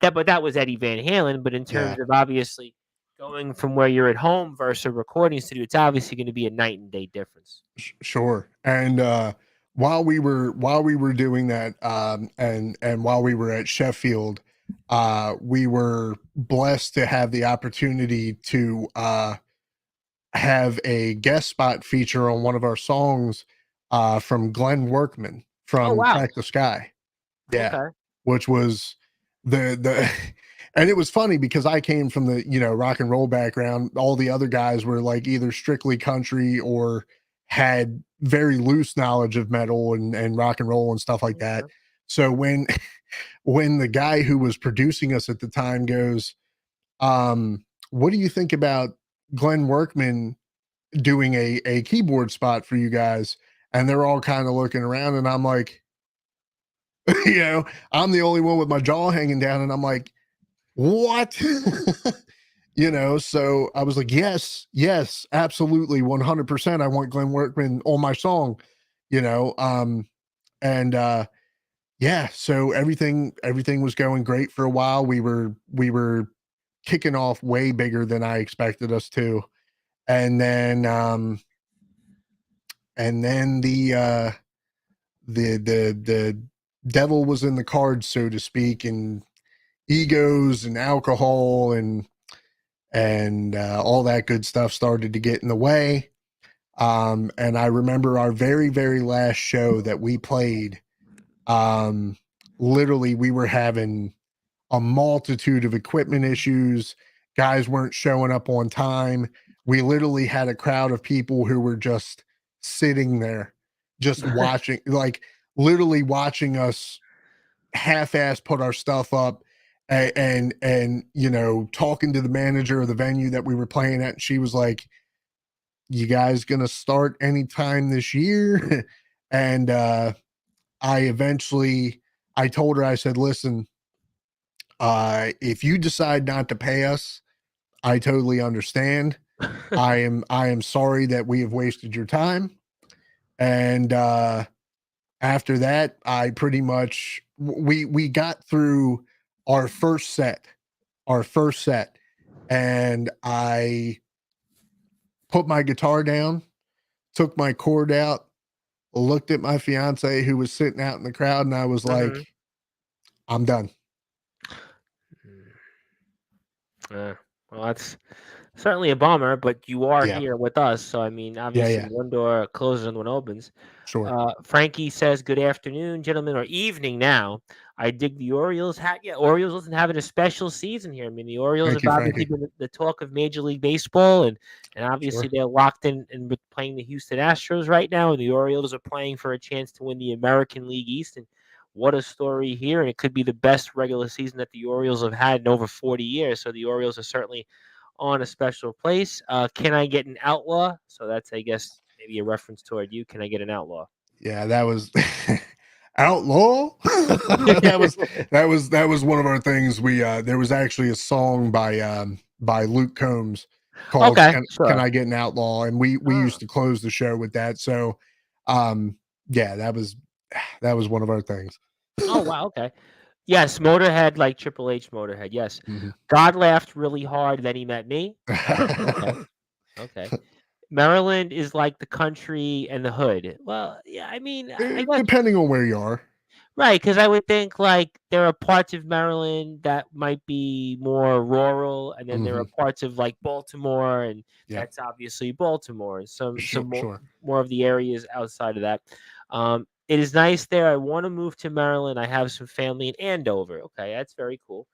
that was Eddie Van Halen. But in yeah, terms of obviously going from where you're at home versus a recording studio, it's obviously going to be a night and day difference. sure. And while we were doing that, and while we were at Sheffield, we were blessed to have the opportunity to have a guest spot feature on one of our songs from Glenn Workman Oh from wow. Crack the Sky. Yeah, Okay. which was the and it was funny because I came from the rock and roll background. All the other guys were like either strictly country or had very loose knowledge of metal and rock and roll and stuff like that. Okay. So when when the guy who was producing us at the time goes, what do you think about Glenn Workman doing a keyboard spot for you guys? And they're all kind of looking around and I'm like, You know, I'm the only one with my jaw hanging down, and I'm like, what? You know, so I was like, yes, absolutely, 100%. I want Glenn Workman on my song, you know. And yeah, so everything was going great for a while. We were kicking off way bigger than I expected us to. And then the devil was in the cards, so to speak, and egos and alcohol and all that good stuff started to get in the way. And I remember our very, very last show that we played. Um, Literally, we were having a multitude of equipment issues. Guys weren't showing up on time. We literally had a crowd of people who were just sitting there, just watching, like literally watching us half-ass put our stuff up and you know, talking to the manager of the venue that we were playing at. And she was like, you guys gonna start anytime this year? And I told her, I said, listen, if you decide not to pay us, I totally understand. I am sorry that we have wasted your time. And after that, I pretty much we got through our first set, and I put my guitar down, took my cord out, looked at my fiance who was sitting out in the crowd, and I was Mhm. like, I'm done. Yeah. Well, that's certainly a bummer, but you are Yeah. here with us, so I mean, Yeah. obviously Yeah. one door closes and one opens. Sure. Frankie says, "Good afternoon, gentlemen, or evening now. I dig the Orioles. Orioles isn't having a special season here. I mean, the Orioles Thank have you, obviously Frankie. been the talk of Major League Baseball, and obviously Sure. they're locked in and with playing the Houston Astros right now, and the Orioles are playing for a chance to win the American League East. And what a story here! And it could be the best regular season that the Orioles have had in over 40 years. So the Orioles are certainly on a special place. Can I get an outlaw? So that's, I guess, maybe a reference toward you. Can I get an outlaw?" Yeah, that was outlaw. That was one of our things. We there was actually a song by Luke Combs called Okay, Can sure. I Get an Outlaw? And we Oh. used to close the show with that. So um yeah, that was one of our things. Oh, wow, okay. Yes, Motorhead, like Triple H Motorhead, yes. Mhm. God laughed really hard, then he met me. Okay, okay. Maryland is like the country and the hood. Well, yeah, I mean, I guess Depending on where you are. right, because I would think, like, there are parts of Maryland that might be more rural, and then there are Mhm. parts of, like, Baltimore, and Yep. that's obviously Baltimore, and Sure, some sure. more of the areas outside of that. It is nice there. I wanna move to Maryland. I have some family in Andover. Okay, that's very cool.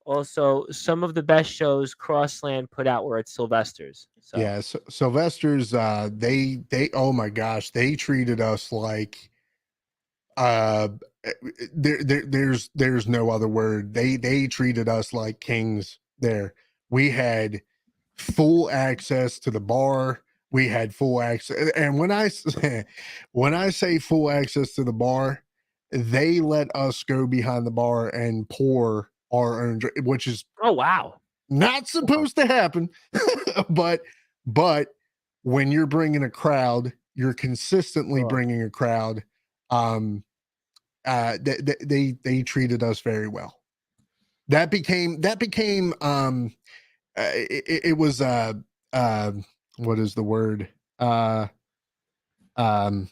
Also, some of the best shows Crossland put out were at Sylvester's, so Yeah, Sylvester's they oh my gosh, they treated us like uh there's no other word. They treated us like kings there. We had full access to the bar. We had full access, and when I say full access to the bar, they let us go behind the bar and pour our own drink, which is oh, wow. not Wow. supposed to happen. but but when you're bringing a crowd, you're consistently Sure. bringing a crowd. um they treated us very well. That became it was uh what is the word? uh um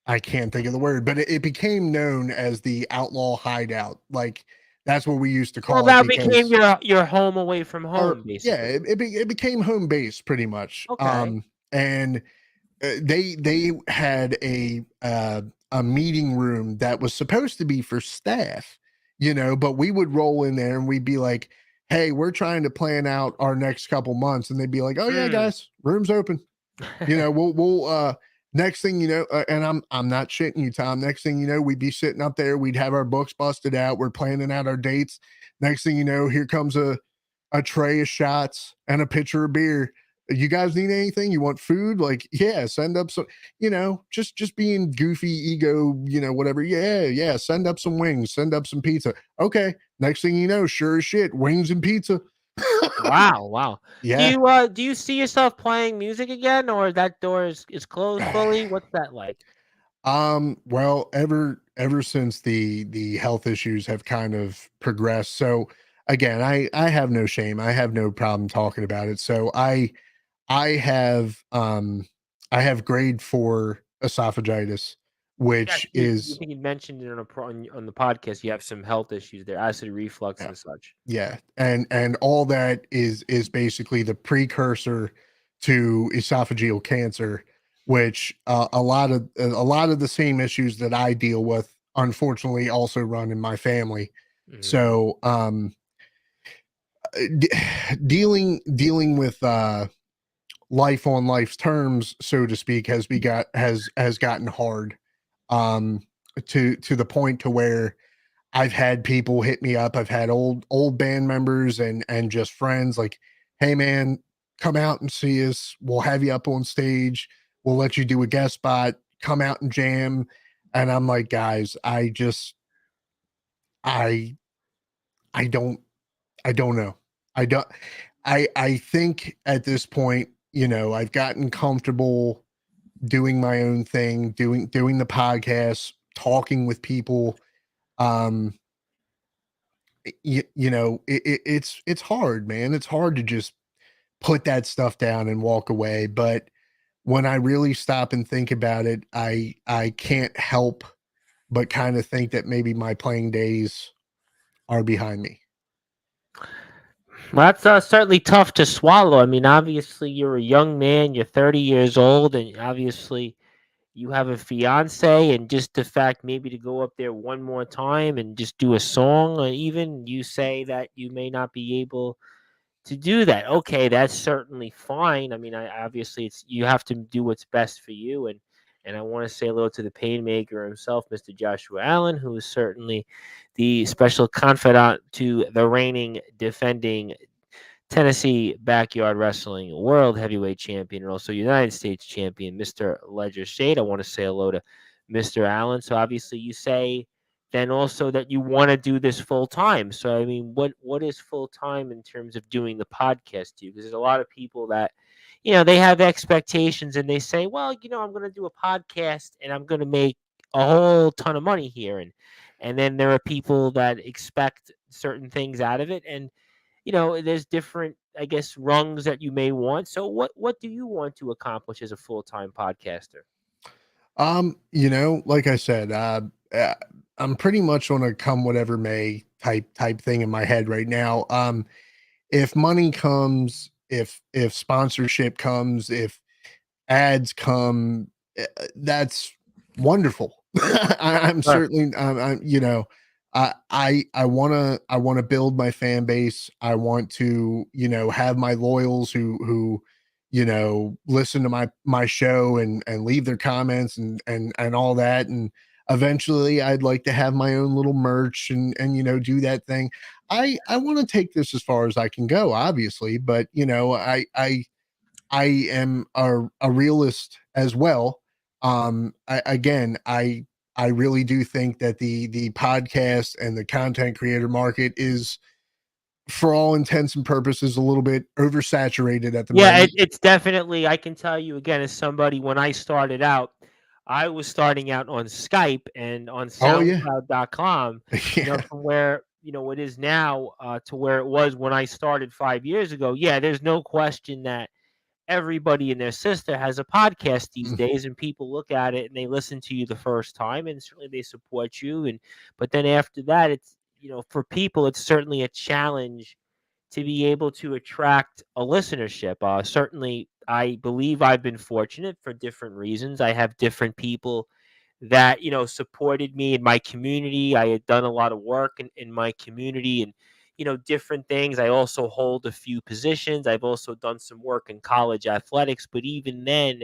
I can't think of the word, but it became known as the outlaw hideout. Like that's what we used to Well, call it that became because your home away from our home, yeah, basically. it became home base pretty much. Okay. And they had a meeting room that was supposed to be for staff, you know, but we would roll in there and we'd be like, hey, we're trying to plan out our next couple months, and they'd be like, oh yeah, Mm. guys, room's open. You know, we'll next thing you know, and I'm not shitting you, Tom. Next thing you know, we'd be sitting up there, we'd have our books busted out, we're planning out our dates. Next thing you know, here comes a tray of shots and a pitcher of beer. You guys need anything? You want food? Like, yeah, send up some, just being goofy, ego, whatever. Yeah, yeah, send up some wings, send up some pizza. Okay. Next thing you know, sure as shit, wings and pizza. Wow, wow. Yeah. Do you see yourself playing music again, or that door is closed fully? What's that like? Well, ever since the health issues have kind of progressed. So again, I have no shame. I have no problem talking about it. So I have I have grade 4 esophagitis, Yes, which you is think you mentioned it on the podcast. You have some health issues there, acid reflux yeah, and such. yeah. And all that is basically the precursor to esophageal cancer, which a lot of the same issues that I deal with unfortunately also run in my family. Hmm. So d- dealing with life on life's terms, so to speak, has gotten hard, um, to the point to where I've had people hit me up. I've had old band members and just friends like, "Hey man, come out and see us. We'll have you up on stage. We'll let you do a guest spot. Come out and jam." And I'm like, "Guys, I I don't I don't know. I don't I think at this point, I've gotten comfortable doing my own thing, doing the podcast, talking with people. Um, it's hard, man. It's hard to just put that stuff down and walk away. But when I really stop and think about it, I can't help but kind of think that maybe my playing days are behind me. Well, that's certainly tough to swallow. I mean, obviously, you're a young man. You're 30 years old, and obviously, you have a fiance. And just the fact maybe to go up there one more time and just do a song, or even you say that you may not be able to do that. Okay, that's certainly fine. I mean, I obviously it's you have to do what's best for you, and I want to say hello to the painmaker himself, Mr. Joshua Allen, who is certainly the special confidant to the reigning defending Tennessee Backyard Wrestling World Heavyweight Champion and also United States Champion, Mr. Ledger Shade. I want to say hello to Mr. Allen. So obviously you say then also that you want to do this full time. So I mean, what is full time in terms of doing the podcast to you? Because there's a lot of people that they have expectations and they say, well, I'm going to do a podcast and I'm going to make a whole ton of money here, and then there are people that expect certain things out of it, and there's different, I guess, rungs that you may want. So what do you want to accomplish as a full-time podcaster? Like I said, uh I'm pretty much on a come whatever may type thing in my head right now. If money comes, if sponsorship comes, if ads come, that's wonderful. I'm Sure. certainly, I want to build my fan base. I want to, have my loyals who listen to my show and leave their comments and all that. And eventually I'd like to have my own little merch and do that thing. I want to take this as far as I can go, obviously, but I am a realist as well. I really do think that the podcast and the content creator market is, for all intents and purposes, a little bit oversaturated at the Yeah, moment. it's definitely. I can tell you again, as somebody when I started out, I was starting out on Skype and on Oh yeah, SoundCloud.com. yeah. From where it is now to where it was when I started 5 years ago. Yeah, there's no question that everybody and their sister has a podcast these Mm, days, and people look at it and they listen to you the first time and certainly they support you, but then after that it's for people it's certainly a challenge to be able to attract a listenership. Certainly I believe I've been fortunate for different reasons. I have different people that supported me in my community. I had done a lot of work in my community, and different things. I also hold a few positions. I've also done some work in college athletics, but even then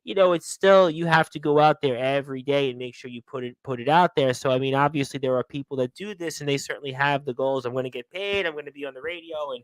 it's still you have to go out there every day and make sure you put it out there. So I mean, obviously there are people that do this and they certainly have the goals. I'm going to get paid. I'm going to be on the radio, and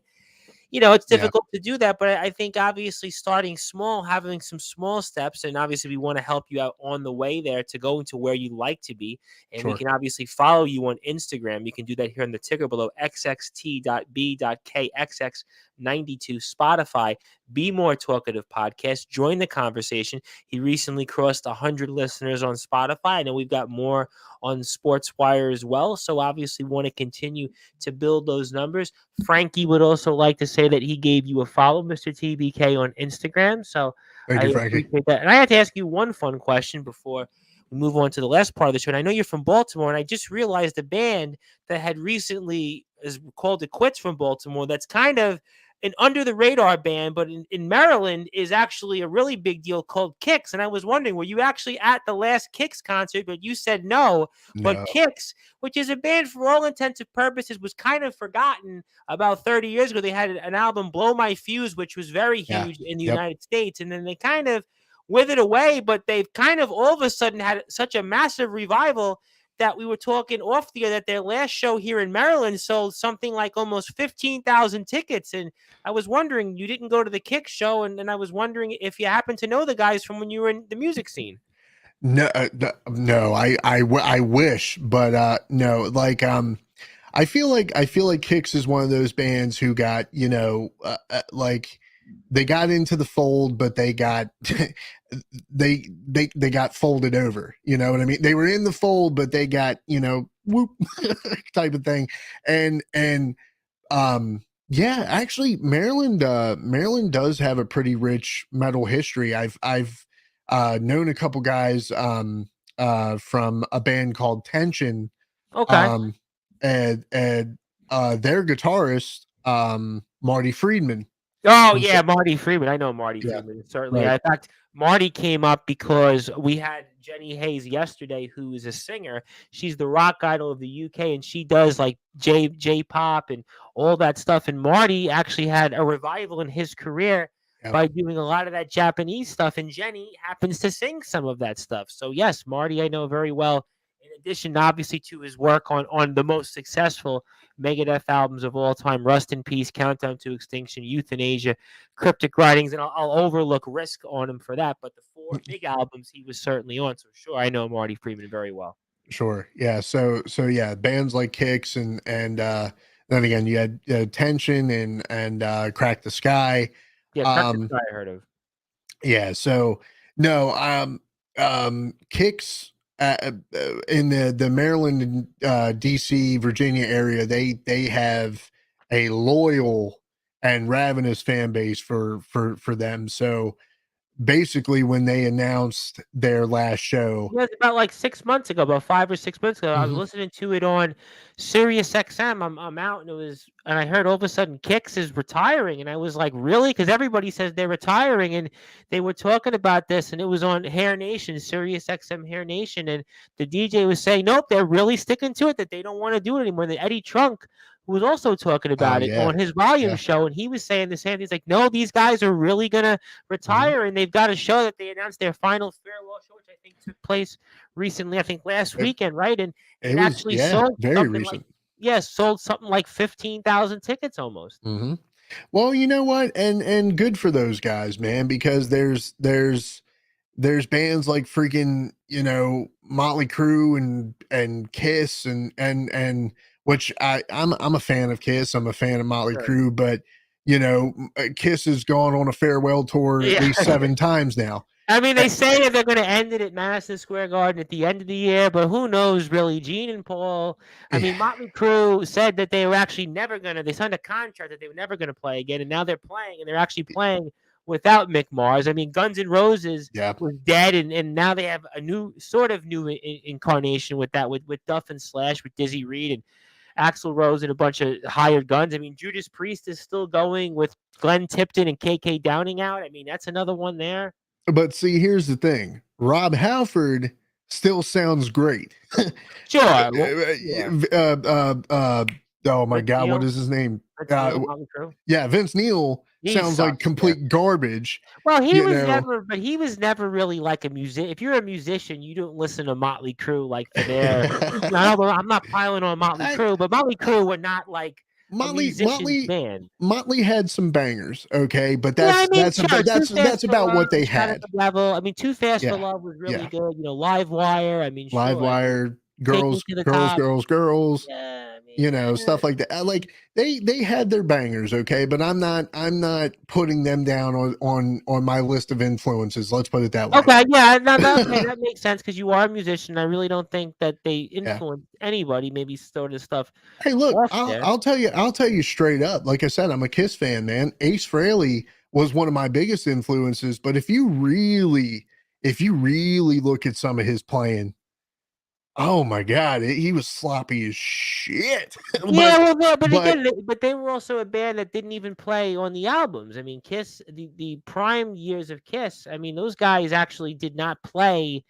it's Yeah, difficult to do that, but I think obviously starting small, having some small steps, and obviously we want to help you out on the way there to go into where you like to be. And we sure. can obviously follow you on Instagram. You can do that here in the ticker below xxt.b.kxx92 Spotify. Be More Talkative Podcast. Join the conversation. He recently crossed 100 listeners on Spotify. I know we've got more on Sportswire as well. So obviously want to continue to build those numbers. Frankie would also like to say that he gave you a follow, Mr. TBK, on Instagram. So Thank I you, Frankie. appreciate that. And I have to ask you one fun question before we move on to the last part of the show. And I know you're from Baltimore, and I just realized a band that had recently is called It Quits from Baltimore. That's kind of an under the radar band, but in Maryland is actually a really big deal called Kicks. And I was wondering, were you actually at the last Kicks concert? But you said no. But No, Kicks, which is a band for all intents and purposes, was kind of forgotten about 30 years ago. They had an album, Blow My Fuse, which was very yeah, huge in the yep. United States. And then they kind of withered away, but they've kind of all of a sudden had such a massive revival that we were talking off the air that their last show here in Maryland sold something like almost 15,000 tickets. And I was wondering, you didn't go to the Kick show, and I was wondering if you happen to know the guys from when you were in the music scene. No, no, I wish, but no, like I feel like Kicks is one of those bands who got, like they got into the fold, but they got they got folded over. You know what I mean? They were in the fold, but they got, whoop type of thing. And yeah, actually Maryland does have a pretty rich metal history. I've known a couple guys from a band called Tension, Okay. um and their guitarist, Marty Friedman. Oh was yeah, Marty Freeman. I know Marty Yeah, Freeman. Certainly. right. In fact, Marty came up because we had Jenny Hayes yesterday, who is a singer. She's the rock idol of the UK, and she does like J pop and all that stuff. And Marty actually had a revival in his career Yep. by doing a lot of that Japanese stuff. And Jenny happens to sing some of that stuff. So yes, Marty I know very well. In addition, obviously, to his work on the most successful Megadeth albums of all time, Rust in Peace, Countdown to Extinction, Euthanasia, Cryptic Writings, and I'll overlook Risk on him for that. But the four big albums he was certainly on. So sure, I know Marty Freeman very well. Sure. Yeah. So yeah, bands like Kicks and then again you had Tension and Crack the Sky. Yeah, Cryptic Um Guy I heard of. yeah, so no, Kicks in the Maryland and DC, Virginia area, they have a loyal and ravenous fan base for them. So basically when they announced their last show. Yeah, it's about like 6 months ago, about 5 or 6 months ago. I was Mhm. listening to it on Sirius XM. I'm out, and I heard all of a sudden Kix is retiring, and I was like, really? Because everybody says they're retiring, and they were talking about this, and it was on Hair Nation, Sirius XM Hair Nation, and the DJ was saying, nope, they're really sticking to it, that they don't want to do it anymore. The Eddie Trunk, who was also talking Oh about it yeah. on his volume Yeah. show, and he was saying the same thing. He's like, no, these guys are really gonna Mhm. retire, and they've got a show that they announced their final farewell show, which I think took place recently. I think last It, weekend, right? And it it was, actually yeah, sold very something like recent. sold something like 15,000 tickets almost. Hmm. Well, you know what, and good for those guys, man, because there's bands like freaking, Motley Crue and Kiss and which I'm a fan of Kiss. I'm a fan of Motley Sure. Crue, but Kiss has gone on a farewell tour at Yeah. least 7 times now. I mean, Eh, they say that they're going to end it at Madison Square Garden at the end of the year, but who knows, really? Gene and Paul. I Yeah, mean, Motley Crue said that they were actually never going to. They signed a contract that they were never going to play again, and now they're playing, and they're actually playing without Mick Mars. I mean, Guns N' Roses yeah. was dead, and now they have a new sort of new incarnation with that, with Duff and Slash, with Dizzy Reed and Axl Rose and a bunch of hired guns. I mean, Judas Priest is still going with Glenn Tipton and KK Downing out. I mean, that's another one there. But see, here's the thing: Rob Halford still sounds great. Sure. Well, yeah. Oh my Vince God, what Neil. is his name? Vince Neil, Motley Crue. Yeah, Vince Neil He sounds like sucks. Yeah. complete garbage. Well, You know, he was never really like a music. If you're a musician, you don't listen to Motley Crue like for their. No, I'm not piling on Motley I Crue, but Motley Crue were not like a musician's Motley band. Motley had some bangers, okay, but Yeah, I mean, that's sure, about Too Fast that's for about Love what they is kind of had. the level. I mean, Too Fast for Yeah, Love was really yeah. good. Live Wire. I mean, Live sure. I mean, Wire, Take Me girls, to the girls, Top. girls, girls. Yeah, I mean, You know, stuff like that. Like they had their bangers, okay, but I'm not putting them down on my list of influences. Let's put it that way. okay, yeah, okay, that makes sense because you are a musician. I really don't think that they Yeah. influence anybody. Maybe sort of stuff Hey, look, off there. I'll tell you straight up. Like I said, I'm a Kiss fan, man. Ace Frehley was one of my biggest influences. But if you really look at some of his playing, oh my God, he was sloppy as shit. Yeah, well, but but again, but they were also a band that didn't even play on the albums. I mean, Kiss, the prime years of Kiss. I mean, those guys actually did not play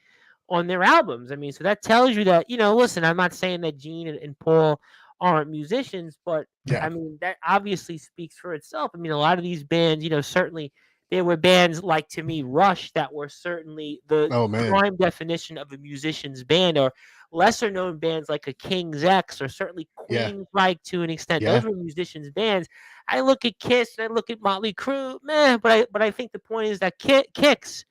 on their albums. I mean, so that tells you that, listen, I'm not saying that Gene and Paul aren't musicians, but yeah, I mean, that obviously speaks for itself. I mean, a lot of these bands, certainly there were bands like, to me, Rush, that were certainly the oh man, prime definition of a musician's band, or lesser known bands like a King's X, or certainly yeah, Queensryche to an extent. yeah, Those were musicians' bands. I look at Kiss and I look at Motley Crue, man, but I think the point is that Kicks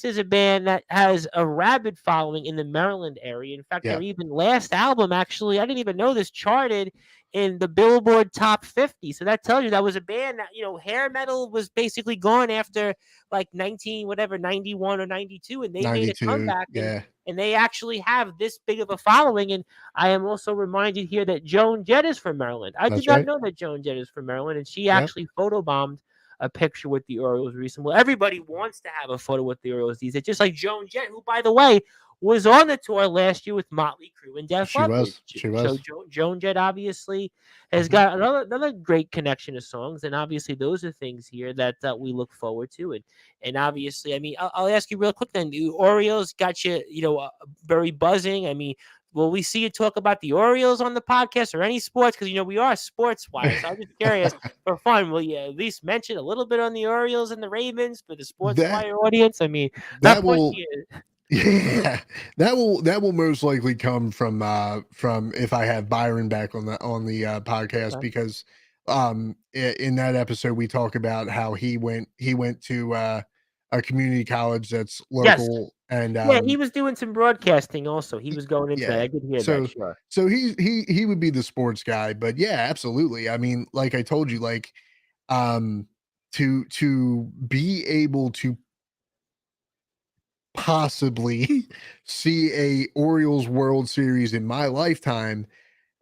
is a band that has a rabid following in the Maryland area. In fact, yeah. their even last album, actually, I didn't even know this, charted in the Billboard Top 50. So that tells you that was a band that, hair metal was basically gone after like 19, whatever, 91 or 92, and they made a 92, comeback, and yeah, and they actually have this big of a following. And I am also reminded here that Joan Jett is from Maryland. I did that's not right. know that Joan Jett is from Maryland, and she Yep, actually photobombed a picture with the Orioles recently. Well, everybody wants to have a photo with the Orioles these days, just like Joan Jett, who, by the way, was on the tour last year with Motley Crue and Def Leppard. she So was. Joan Jett obviously has Mhm. got another great connection of songs, and obviously those are things here that we look forward to. And obviously, I mean, I'll ask you real quick then. The Orioles got you, very buzzing. I mean, will we see you talk about the Orioles on the podcast or any sports? Because we are Sportswire, so I'm just curious for fun. Will you at least mention a little bit on the Orioles and the Ravens for the that Sportswire audience? I mean, that not pushing will you. yeah, that will most likely come from if I have Byron back on the podcast, Okay. because in that episode we talk about how he went to a community college that's Yes. local, and Yeah, he was doing some broadcasting also. He was going into that. yeah, I could hear that. so Sure. he would be the sports guy. But yeah, absolutely. I mean, like I told you, like um to be able to possibly see a Orioles World Series in my lifetime,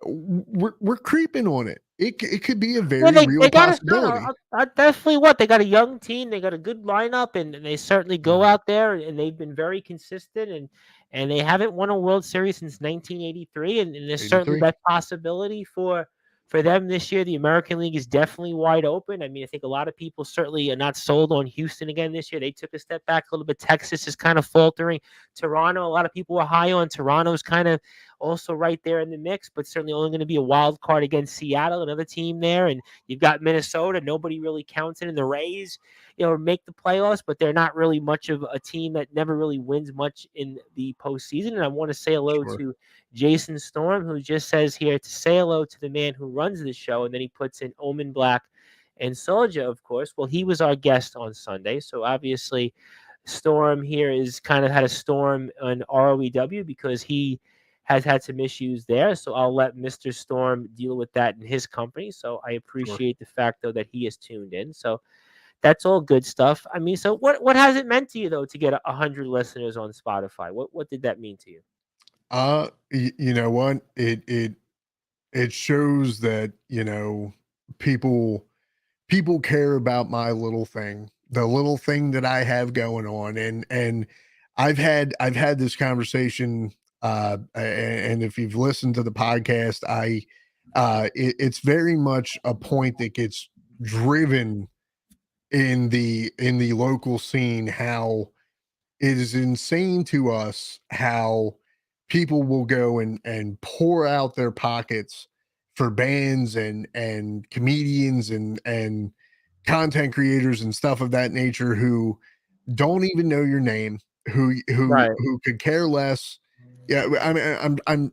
we're creeping on it. It could be a Yeah, very they real got us done. possibility. Definitely what they got a young team. They got a good lineup, and they certainly go Mm, out there, and they've been very consistent, and they haven't won a World Series since 1983, and there's certainly 83. that possibility for them this year. The American League is definitely wide open. I mean, I think a lot of people certainly are not sold on Houston again this year. They took a step back a little bit. Texas is kind of faltering. Toronto, a lot of people were high on. Toronto's kind of also right there in the mix, but certainly only going to be a wild card against Seattle, another team there. And you've got Minnesota. Nobody really counts it in the Rays, make the playoffs, but they're not really much of a team that never really wins much in the postseason. And I want to say hello Sure. to Jason Storm, who just says here to say hello to the man who runs the show. And then he puts in Omen Black and Soldier, of course. Well, he was our guest on Sunday. So obviously, Storm here is kind of had a storm on ROEW because he has had some issues there. So I'll let Mr. Storm deal with that in his company. So I Sure. appreciate the fact, though, that he is tuned in. So that's all good stuff. I mean, so what has it meant to you, though, to get 100 listeners on Spotify? What did that mean to you? You know what? It shows that, people care about my little thing, the little thing that I have going on. And I've had this conversation, and if you've listened to the podcast, it's very much a point that gets driven in the local scene, how it is insane to us how people will go and pour out their pockets for bands and comedians and content creators and stuff of that nature, who don't even know your name, Right. who could care less. Yeah, I mean, I'm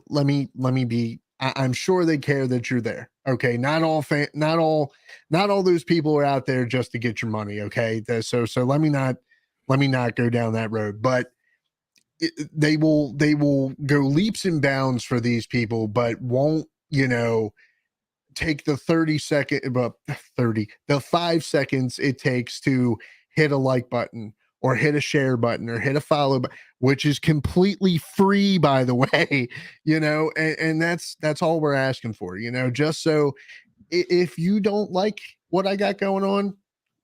let me be, I'm sure they care that you're there. Okay, not all those people are out there just to get your money. Okay, so let me not go down that road. But they will go leaps and bounds for these people, but won't take the 30-second, but 30 the 5 seconds it takes to hit a like button or hit a share button or hit a follow button, which is completely free, by the way. And that's all we're asking for, just so if you don't like what I got going on,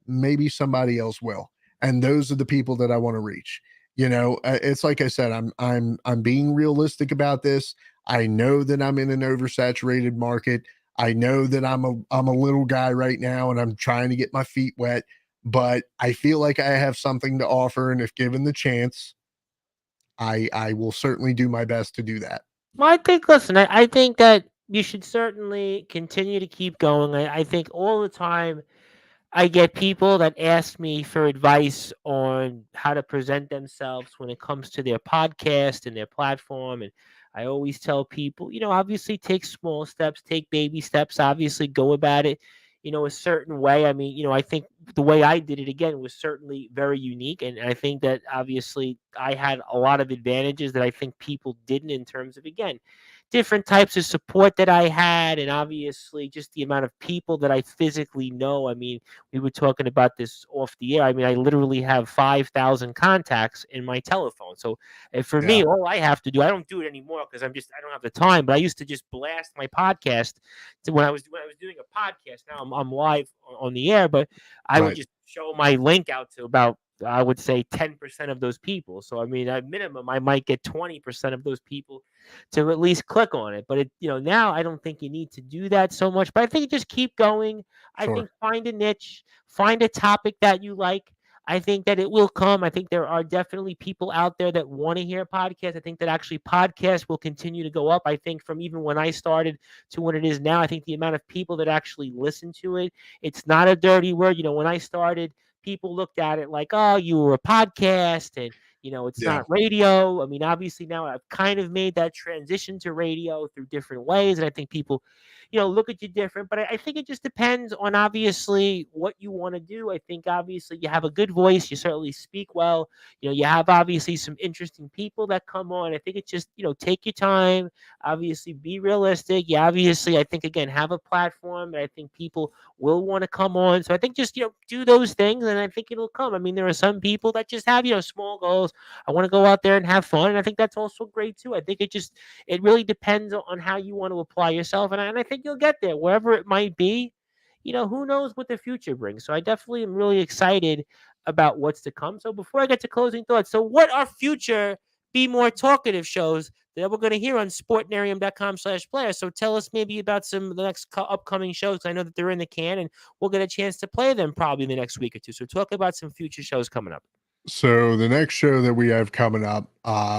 maybe somebody else will. And those are the people that I want to reach. It's like I said, I'm being realistic about this. I know that I'm in an oversaturated market. I know that I'm a little guy right now and I'm trying to get my feet wet, but I feel like I have something to offer, and if given the chance, I will certainly do my best to do that. Well, I think, listen, I think that you should certainly continue to keep going. I think all the time I get people that ask me for advice on how to present themselves when it comes to their podcast and their platform. And I always tell people, obviously take small steps, take baby steps, obviously go about it, a certain way. I mean, I think the way I did it again was certainly very unique. And I think that obviously I had a lot of advantages that I think people didn't in terms of, again, different types of support that I had, and obviously just the amount of people that I physically know. I mean, we were talking about this off the air. I mean, I literally have 5,000 contacts in my telephone. So for Yeah. me, all I have to do, I don't do it anymore because I don't have the time. But I used to just blast my podcast to when I was doing a podcast. Now I'm live on the air, but I would Right. just show my link out to about, I would say, 10% of those people. So I mean, at minimum, I might get 20% of those people to at least click on it. But now I don't think you need to do that so much. But I think just keep going. I Sure. think find a niche, find a topic that you like. I think that it will come. I think there are definitely people out there that want to hear podcasts. I think that actually podcasts will continue to go up. I think from even when I started to what it is now, I think the amount of people that actually listen to it, it's not a dirty word. When I started, people looked at it like, oh, you were a podcast, and it's Yeah. not radio. I mean, obviously now I've kind of made that transition to radio through different ways. And I think people, look at you different. But I think it just depends on obviously what you want to do. I think obviously you have a good voice. You certainly speak well. You have obviously some interesting people that come on. I think it's just, take your time, obviously be realistic. You obviously, I think, again, have a platform that I think people will want to come on. So I think just, do those things and I think it'll come. I mean, there are some people that just have, small goals. I want to go out there and have fun. And I think that's also great too. I think it really depends on how you want to apply yourself. And I think you'll get there wherever it might be. Who knows what the future brings. So I definitely am really excited about what's to come. So before I get to closing thoughts, so what are future Be More Talkative shows that we're going to hear on sportnarium.com/player? So tell us maybe about some of the next upcoming shows. I know that they're in the can and we'll get a chance to play them probably in the next week or two. So talk about some future shows coming up. So the next show that we have coming up,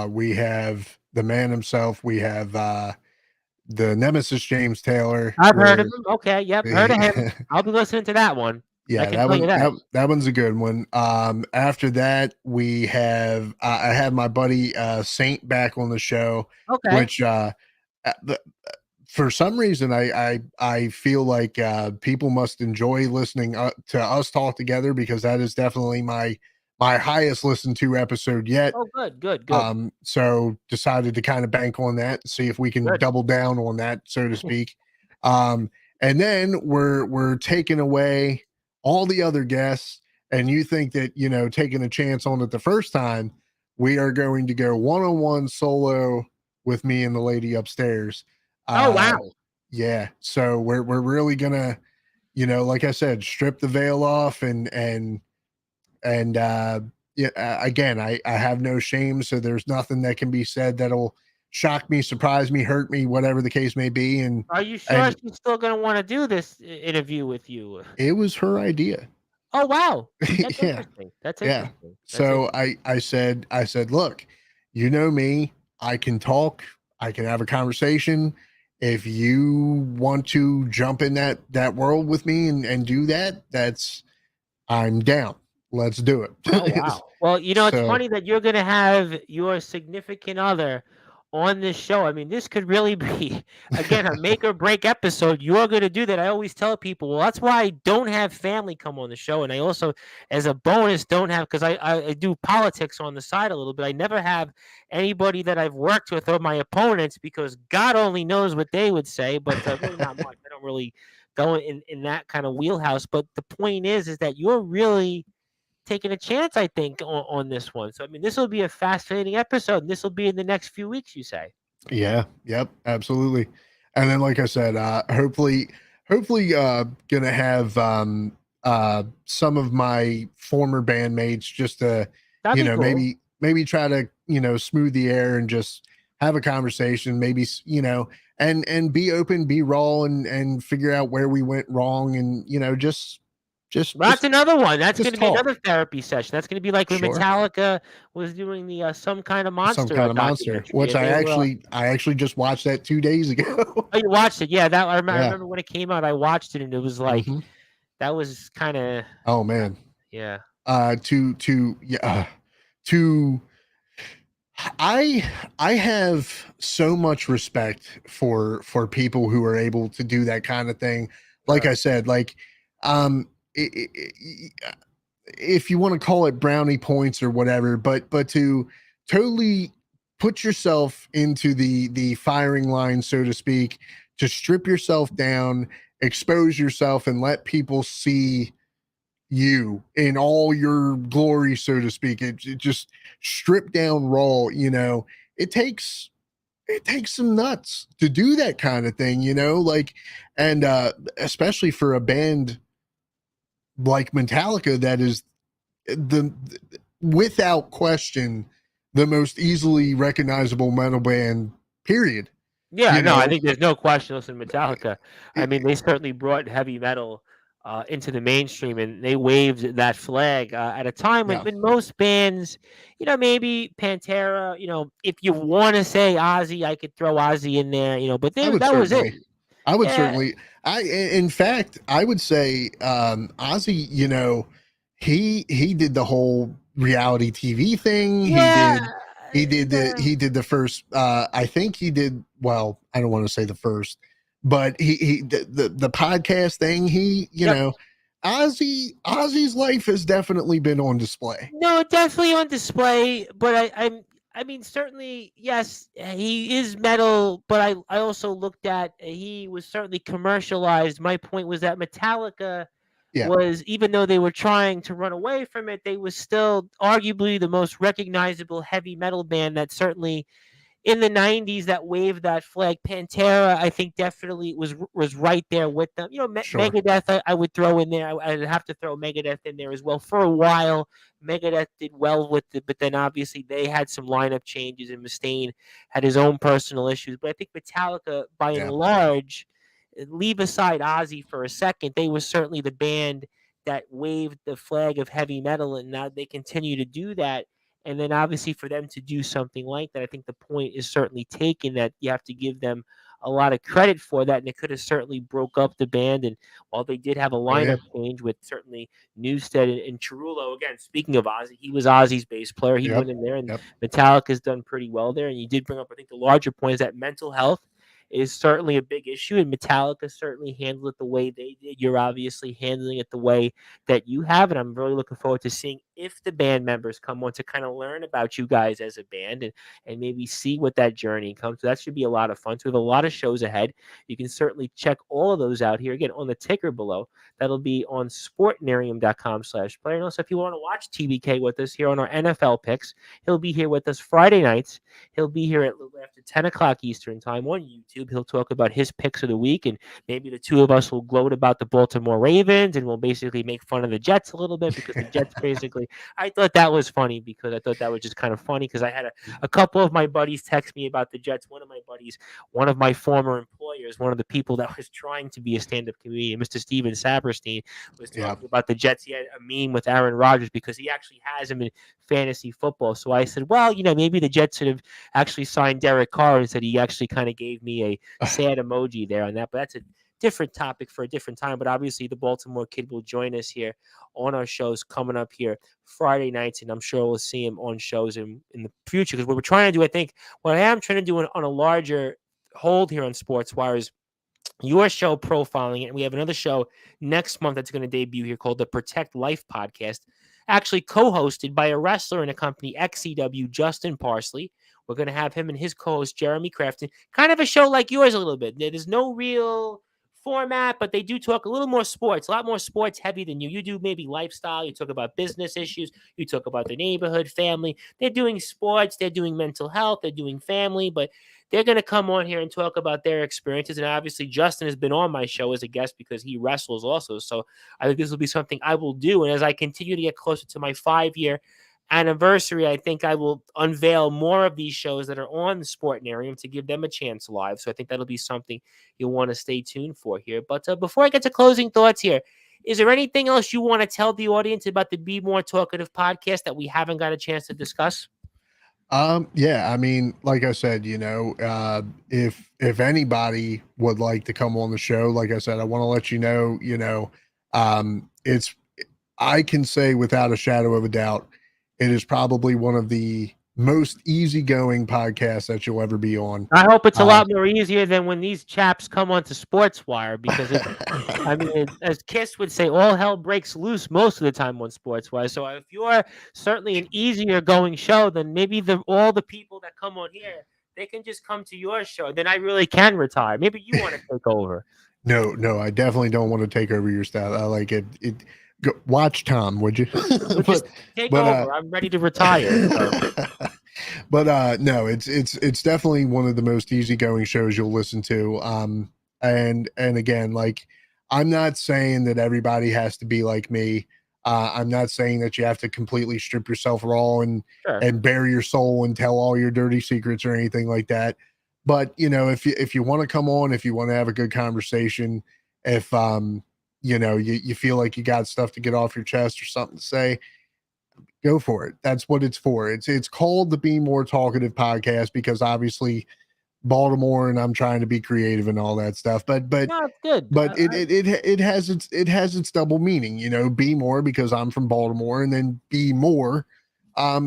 we have the man himself. We have the Nemesis James Taylor, I've heard of where him. Okay, yep, heard of him. I'll be listening to that one. I yeah, can tell you that. that one's a good one. After that, we have I have my buddy Saint back on the show, Okay. which the, for some reason I feel like people must enjoy listening to us talk together, because that is definitely my highest listened to episode yet. Oh, good, good, good, So decided to kind of bank on that, see if we can good. double down on that, so to speak. Um, and then we're taking away all the other guests, and you think that, taking a chance on it the first time, we are going to go one-on-one solo with me and the lady upstairs. Oh, Uh, wow. yeah, so we're really gonna, like I said, strip the veil off, and yeah, again, I have no shame, so there's nothing that can be said that'll shock me, surprise me, hurt me, whatever the case may be. Are you sure And she's still going to want to do this interview with you? it was her idea. Oh, wow. That's Yeah, interesting. That's yeah. interesting. That's So interesting. I said, look, you know me, I can talk, I can have a conversation. If you want to jump in that world with me and do that, I'm down. Let's do Oh, it. wow. Well, it's So funny that you're going to have your significant other on this show. I mean, this could really be, again, a make or break episode. You're going to do that. I always tell people, well, that's why I don't have family come on the show. And I also, as a bonus, don't have, because I do politics on the side a little bit. I never have anybody that I've worked with or my opponents, because God only knows what they would say, but really not much. I don't really go in that kind of wheelhouse. But the point is that you're really taking a chance, I think, on this one. So I mean, this will be a fascinating episode. And this will be in the next few weeks, you say? Yeah, yep, absolutely. And then, like I said, hopefully, gonna have some of my former bandmates just to, That'd be cool. maybe try to, smooth the air and just have a conversation, maybe, and be open, be raw, and figure out where we went wrong, and Well, that's another one. That's going just to be another talk. therapy session. That's going to be like when Sure. Metallica was doing the Some Kind of Some Monster kind of monster, documentary, which and they were. I actually just watched that 2 days ago. Oh, you watched it? Yeah, that I Yeah. remember when it came out. I watched it, and it was like Hmm. that was kind of Oh man. yeah. To yeah, to I have so much respect for people who are able to do that kind of thing. Like Right. I said, like um if you want to call it brownie points or whatever, but to totally put yourself into the firing line, so to speak, to strip yourself down, expose yourself, and let people see you in all your glory, so to speak. It just stripped down raw. It takes some nuts to do that kind of thing. Like, and especially for a band like Metallica, that is the without question the most easily recognizable metal band. Period. Yeah, You no, I know, think there's no question. Listen, Metallica, I mean, they certainly brought heavy metal into the mainstream, and they waved that flag at a time when, yeah, most bands, maybe Pantera, if you want to say Ozzy, I could throw Ozzy in there, but I would that was it. certainly. I would Yeah, certainly. In fact, I would say Ozzy. He did the whole reality TV thing. yeah, yeah. He did the first. I think he did. Well, I don't want to say the first, but he the podcast thing. Yep. Ozzy's life has definitely been on display. No, definitely on display, but I mean, certainly, yes, he is metal, but I also looked at he was certainly commercialized. My point was that Metallica Yeah, was, even though they were trying to run away from it, they was still arguably the most recognizable heavy metal band that certainly in the 90s that waved that flag. Pantera, I think, definitely was right there with them. sure. Megadeth, I would throw in there. I'd have to throw Megadeth in there as well. For a while, Megadeth did well with it, but then obviously they had some lineup changes, and Mustaine had his own personal issues. But I think Metallica, by and Yeah, large, leave aside Ozzy for a second, they were certainly the band that waved the flag of heavy metal, and now they continue to do that. And then obviously for them to do something like that, I think the point is certainly taken that you have to give them a lot of credit for that. And it could have certainly broke up the band. And while they did have a oh yeah, lineup change with certainly Newstead and Chirullo, again, speaking of Ozzy, he was Ozzy's bass player. He yep, went in there, and yep, Metallica's done pretty well there. And you did bring up, I think, the larger point is that mental health is certainly a big issue, and Metallica certainly handled it the way they did. You're obviously handling it the way that you have, and I'm really looking forward to seeing if the band members come on to kind of learn about you guys as a band, and maybe see what that journey comes. So that should be a lot of fun. So we have a lot of shows ahead. You can certainly check all of those out here again on the ticker below. That'll be on sportnarium.com/player. And also, if you want to watch TBK with us here on our NFL picks, he'll be here with us Friday nights. He'll be here at after 10 o'clock Eastern time on YouTube. He'll talk about his picks of the week, and maybe the two of us will gloat about the Baltimore Ravens, and we'll basically make fun of the Jets a little bit, because the Jets basically, I thought that was funny, because I thought that was just kind of funny, because I had a couple of my buddies text me about the Jets. One of my buddies, one of my former employers, one of the people that was trying to be a stand-up comedian, Mr. Steven Saperstein, was yeah. talking about the Jets. He had a meme with Aaron Rodgers because he actually has him in fantasy football. So I said, well, maybe the Jets should have actually signed Derek Carr, and said he actually kind of gave me a sad emoji there on that. But that's a different topic for a different time. But obviously, the Baltimore kid will join us here on our shows coming up here Friday nights, and I'm sure we'll see him on shows in the future. Because what we're trying to do, I think, what I am trying to do on a larger hold here on Sportswire is your show profiling it. And we have another show next month that's going to debut here called the Protect Life podcast, actually co-hosted by a wrestler in a company, XCW, Justin Parsley. We're going to have him and his co-host, Jeremy Crafton, kind of a show like yours a little bit. There's no real format, but they do talk a little more sports, a lot more sports heavy than you. You do maybe lifestyle. You talk about business issues. You talk about the neighborhood, family. They're doing sports. They're doing mental health. They're doing family, but they're going to come on here and talk about their experiences. And obviously, Justin has been on my show as a guest because he wrestles also. So I think this will be something I will do. And as I continue to get closer to my 5-year anniversary, I think I will unveil more of these shows that are on the Sportnarium to give them a chance live. So I think that'll be something you'll want to stay tuned for here. But before I get to closing thoughts here, is there anything else you want to tell the audience about the Be More Talkative podcast that we haven't got a chance to discuss? Yeah, I mean, like I said, if anybody would like to come on the show, like I said, I want to let it's I can say without a shadow of a doubt, it is probably one of the most easygoing podcasts that you'll ever be on. I hope it's a lot more easier than when these chaps come onto Sportswire because I mean, as Kiss would say, all hell breaks loose most of the time on Sportswire. So if you're certainly an easier going show, then maybe all the people that come on here, they can just come to your show. Then I really can retire. Maybe you want to take over. No, I definitely don't want to take over your style. I like it. Watch Tom, would you? Just take over. I'm ready to retire. So. But no, it's definitely one of the most easygoing shows you'll listen to. And again, like, I'm not saying that everybody has to be like me. I'm not saying that you have to completely strip yourself raw and bare your soul and tell all your dirty secrets or anything like that. But if you want to come on, if you want to have a good conversation, if you feel like you got stuff to get off your chest or something to say, go for it. That's what it's for. It's called the Be More Talkative podcast because obviously Baltimore and I'm trying to be creative and all that stuff. But no, it's good. But it has its double meaning, be more because I'm from Baltimore, and then be more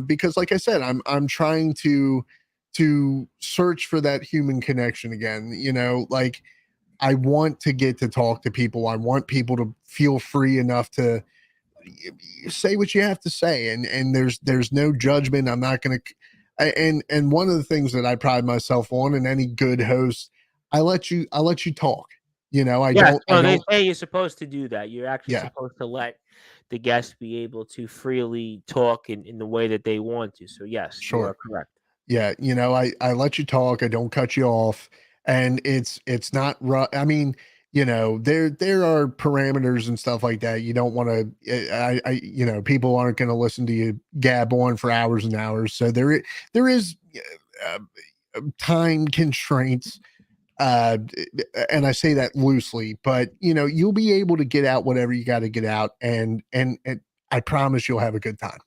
because, like I said, I'm trying to search for that human connection again. Like, I want to get to talk to people. I want people to feel free enough to say what you have to say, and there's no judgment. I'm not going to. And one of the things that I pride myself on, and any good host, I let you talk. They say you're supposed to do that. You're actually supposed to let the guests be able to freely talk in the way that they want to. So yes, sure. You are correct. Yeah, I let you talk. I don't cut you off, and it's not. I mean, there are parameters and stuff like that. You don't want to. People aren't going to listen to you gab on for hours and hours. So there is time constraints. And I say that loosely, but you'll be able to get out whatever you got to get out, and I promise you'll have a good time.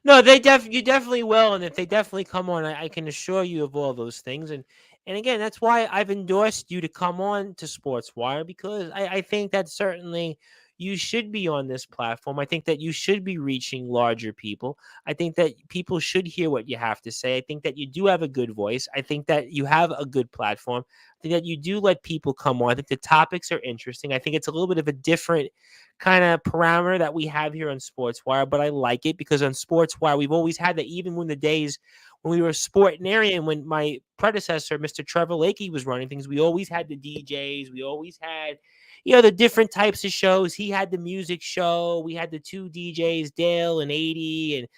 No, you definitely will, and if they definitely come on, I can assure you of all those things. And again, that's why I've endorsed you to come on to Sportswire because I think that certainly you should be on this platform. I think that you should be reaching larger people. I think that people should hear what you have to say. I think that you do have a good voice. I think that you have a good platform. I think that you do let people come on. I think the topics are interesting. I think it's a little bit of a different kind of parameter that we have here on Sportswire, but I like it because on Sportswire, we've always had that even when the days when we were a Sportnarium, when my predecessor, Mr. Trevor Lakey, was running things, we always had the DJs. We always had, the different types of shows. He had the music show. We had the two DJs, Dale and 80. And,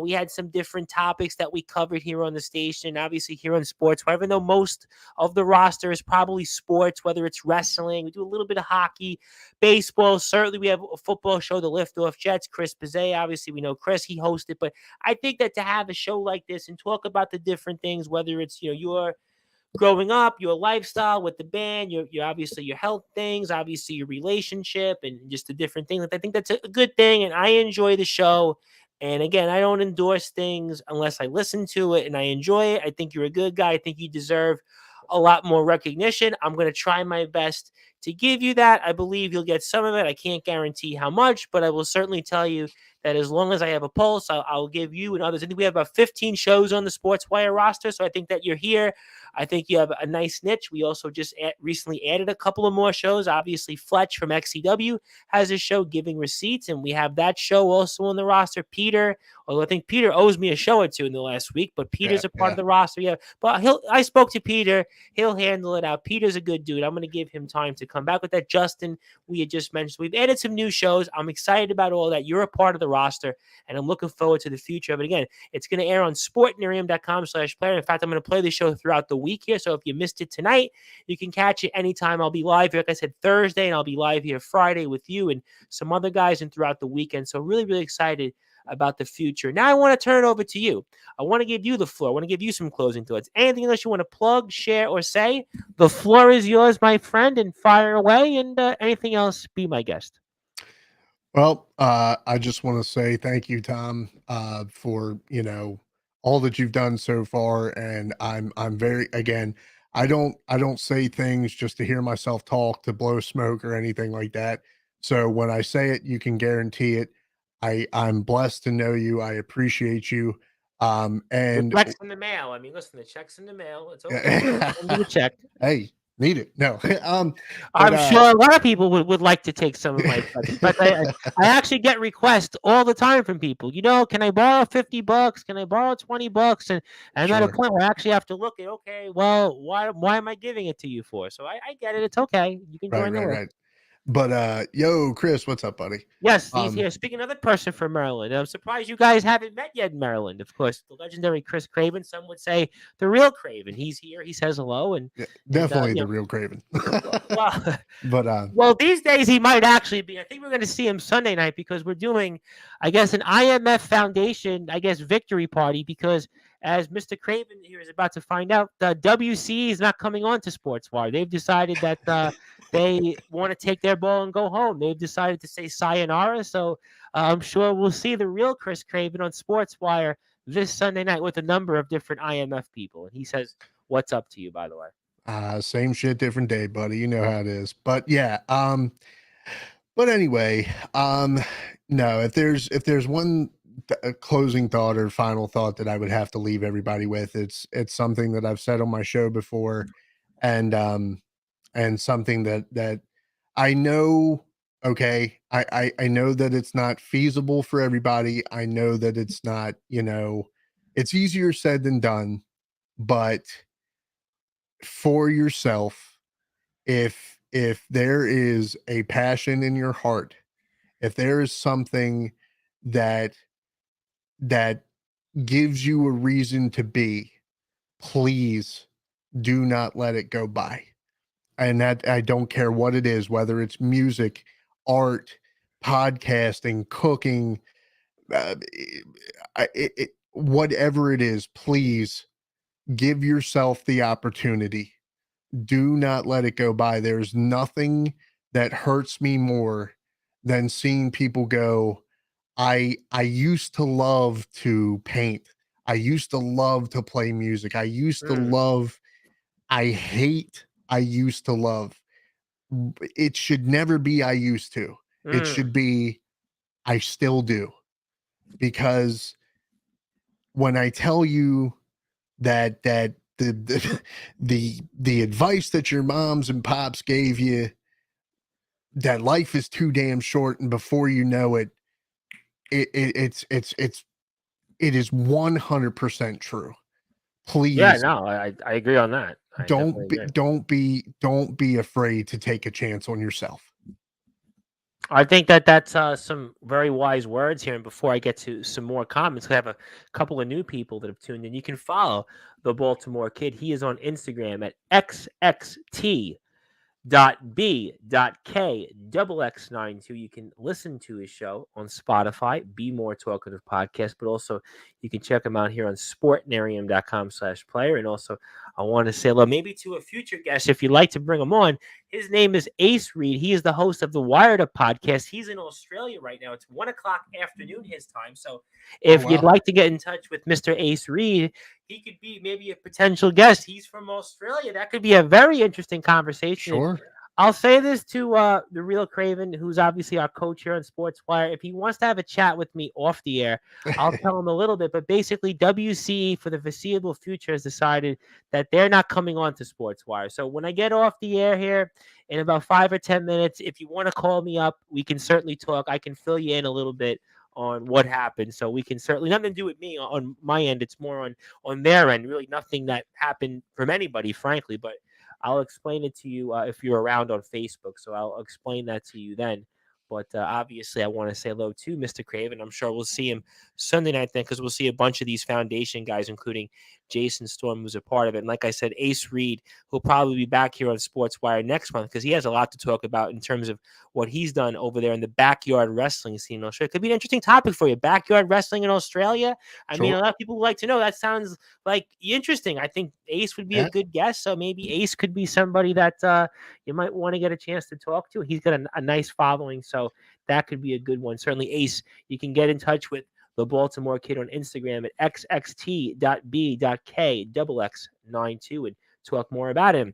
we had some different topics that we covered here on the station. Obviously here on Sportswire, even though most of the roster is probably sports, whether it's wrestling, we do a little bit of hockey, baseball. Certainly we have a football show, the Liftoff Jets, Chris Bizet. Obviously we know Chris, he hosted, but I think that to have a show like this and talk about the different things, whether it's, your growing up, your lifestyle with the band, your obviously your health things, obviously your relationship and just the different things. I think that's a good thing. And I enjoy the show. And again, I don't endorse things unless I listen to it and I enjoy it. I think you're a good guy. I think you deserve a lot more recognition. I'm going to try my best to give you that. I believe you'll get some of it. I can't guarantee how much, but I will certainly tell you that as long as I have a pulse, I'll give you and others. I think we have about 15 shows on the Sportswire roster, so I think that you're here. I think you have a nice niche. We also just recently added a couple of more shows. Obviously, Fletch from XCW has a show, Giving Receipts, and we have that show also on the roster. Peter, although I think Peter owes me a show or two in the last week, but Peter's a part of the roster. Yeah, but I spoke to Peter. He'll handle it out. Peter's a good dude. I'm going to give him time to come back with that. Justin, we had just mentioned. We've added some new shows. I'm excited about all that. You're a part of the roster, and I'm looking forward to the future of it. Again, it's going to air on sportnarium.com/player. In fact, I'm going to play the show throughout the week here, so if you missed it tonight, you can catch it anytime. I'll be live here, like I said, Thursday, and I'll be live here Friday with you and some other guys and throughout the weekend. So really, really excited about the future. Now I want to turn it over to you. I want to give you the floor. I want to give you some closing thoughts. Anything else you want to plug, share, or say? The floor is yours, my friend, and fire away. And anything else, be my guest. Well, I just want to say thank you, Tom, for all that you've done so far, and I'm very again. I don't say things just to hear myself talk, to blow smoke or anything like that. So when I say it, you can guarantee it. I'm blessed to know you. I appreciate you. The And check's in the mail. I mean, listen, the check's in the mail. It's okay. Send you a check. hey, need it. No, but I'm sure a lot of people would like to take some of my presents. But I actually get requests all the time from people. Can I borrow $50? Can I borrow $20? And I'm at a sure. point where I actually have to look at, okay, well, why am I giving it to you for? So I get it. It's okay. You can Right, join the right, list. right. But yo, Chris, what's up, buddy? Yes, he's Um, here. Speaking of the person from Maryland, I'm surprised you guys haven't met yet in Maryland. Of course, the legendary Chris Craven. Some would say the real Craven. He's here. He says hello, and yeah, and definitely you the know, real Craven. well, But well, these days he might actually be. I think we're going to see him Sunday night because we're doing, I guess, an IMF Foundation, I guess, victory party. Because as Mr. Craven here is about to find out, the WC is not coming on to Sportswire. They've decided that they want to take their ball and go home. They've decided to say sayonara. So I'm sure we'll see the real Chris Craven on Sportswire this Sunday night with a number of different IMF people. And he says, "What's up to you?" By the way. same shit, different day, buddy. You know how it is. But yeah, but anyway, no, if there's one closing thought or final thought that I would have to leave everybody with, it's something that I've said on my show before, and something that I know. Okay, I know that it's not feasible for everybody. I know that it's not, it's easier said than done, but for yourself, if there is a passion in your heart, if there is something that that gives you a reason to be, please do not let it go by. And that, I don't care what it is, whether it's music, art, podcasting, cooking, whatever it is, please give yourself the opportunity. Do not let it go by. There's nothing that hurts me more than seeing people go, I used to love to paint. I used to love to play music. Mm, I hate I used to love. It should never be I used to. It mm. should be I still do. Because when I tell you that the advice that your moms and pops gave you, that life is too damn short, and before you know it, it is 100% true. Yeah, Please no, I agree on that. I definitely agree. don't be afraid to take a chance on yourself. I think that that's some very wise words here. And before I get to some more comments, I have a couple of new people that have tuned in. You can follow the Baltimore Kid. He is on Instagram at xxt.b.k.x92. You can listen to his show on Spotify, Be More Talkative Podcast, but also you can check him out here on sportnarium.com/player. And also I want to say hello maybe to a future guest if you'd like to bring him on. His name is Ace Reed. He is the host of the Wired Up podcast. He's in Australia right now. It's 1 o'clock afternoon his time. So Oh if you'd wow. like to get in touch with Mr. Ace Reed, he could be maybe a potential guest. He's from Australia. That could be a very interesting conversation. And Sure. I'll say this to the real Craven, who's obviously our coach here on Sportswire. If he wants to have a chat with me off the air, I'll tell him a little bit. But basically, WCE for the foreseeable future has decided that they're not coming on to Sportswire. So when I get off the air here in about 5 or 10 minutes, if you want to call me up, we can certainly talk. I can fill you in a little bit on what happened. So we can certainly nothing to do with me on my end. It's more on their end. Really nothing that happened from anybody, frankly. But I'll explain it to you if you're around on Facebook. So I'll explain that to you then. But obviously, I want to say hello to Mr. Craven. I'm sure we'll see him Sunday night then because we'll see a bunch of these foundation guys, including Jason Storm, who's a part of it. And like I said, Ace Reed, who'll probably be back here on Sportswire next month because he has a lot to talk about in terms of what he's done over there in the backyard wrestling scene in Australia. It could be an interesting topic for you. Backyard wrestling in Australia. I mean, Sure. a lot of people would like to know. That sounds like interesting. I think Ace would be a Yeah. good guest. So maybe Ace could be somebody that you might want to get a chance to talk to. He's got a nice following. So that could be a good one. Certainly, Ace, you can get in touch with the Baltimore Kid on Instagram at xxt.b.k.xx92 and talk more about him.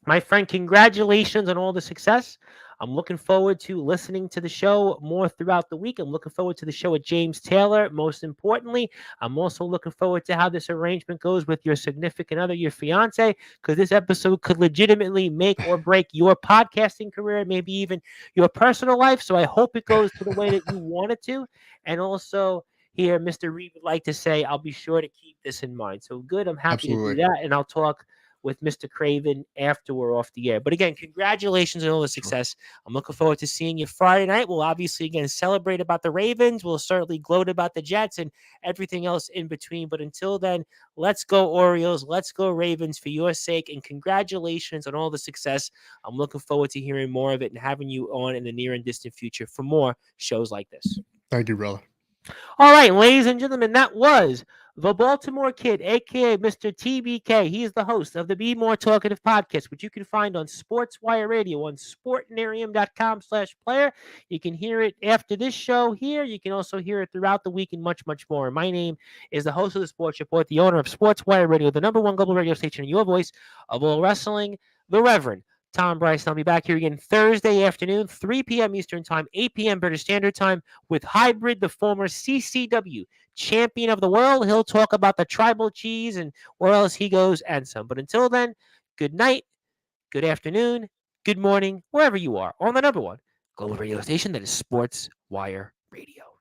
My friend, congratulations on all the success. I'm looking forward to listening to the show more throughout the week. I'm looking forward to the show with James Taylor. Most importantly, I'm also looking forward to how this arrangement goes with your significant other, your fiance, because this episode could legitimately make or break your podcasting career, maybe even your personal life. So I hope it goes to the way that you want it to. And also, here, Mr. Reed would like to say, I'll be sure to keep this in mind. So good. I'm happy to do Absolutely. that. And I'll talk with Mr. Craven after we're off the air. But again, congratulations on all the Sure. success. I'm looking forward to seeing you Friday night. We'll obviously again celebrate about the Ravens. We'll certainly gloat about the Jets and everything else in between. But until then, let's go Orioles. Let's go Ravens for your sake. And congratulations on all the success. I'm looking forward to hearing more of it and having you on in the near and distant future for more shows like this. Thank you, brother. All right, ladies and gentlemen, that was the Baltimore Kid, aka Mr. TBK. He is the host of the Be More Talkative podcast, which you can find on Sportswire Radio on sportnarium.com/player. You can hear it after this show here. You can also hear it throughout the week and much, much more. My name is the host of the Sports Report, the owner of Sportswire Radio, the #1 global radio station, and your voice of all wrestling, the Reverend Tom Bryce. I'll be back here again Thursday afternoon, 3 p.m. Eastern Time, 8 p.m. British Standard Time, with Hybrid, the former CCW champion of the world. He'll talk about the tribal cheese and where else he goes and some. But until then, good night, good afternoon, good morning, wherever you are on the #1 global radio station that is Sports Wire Radio.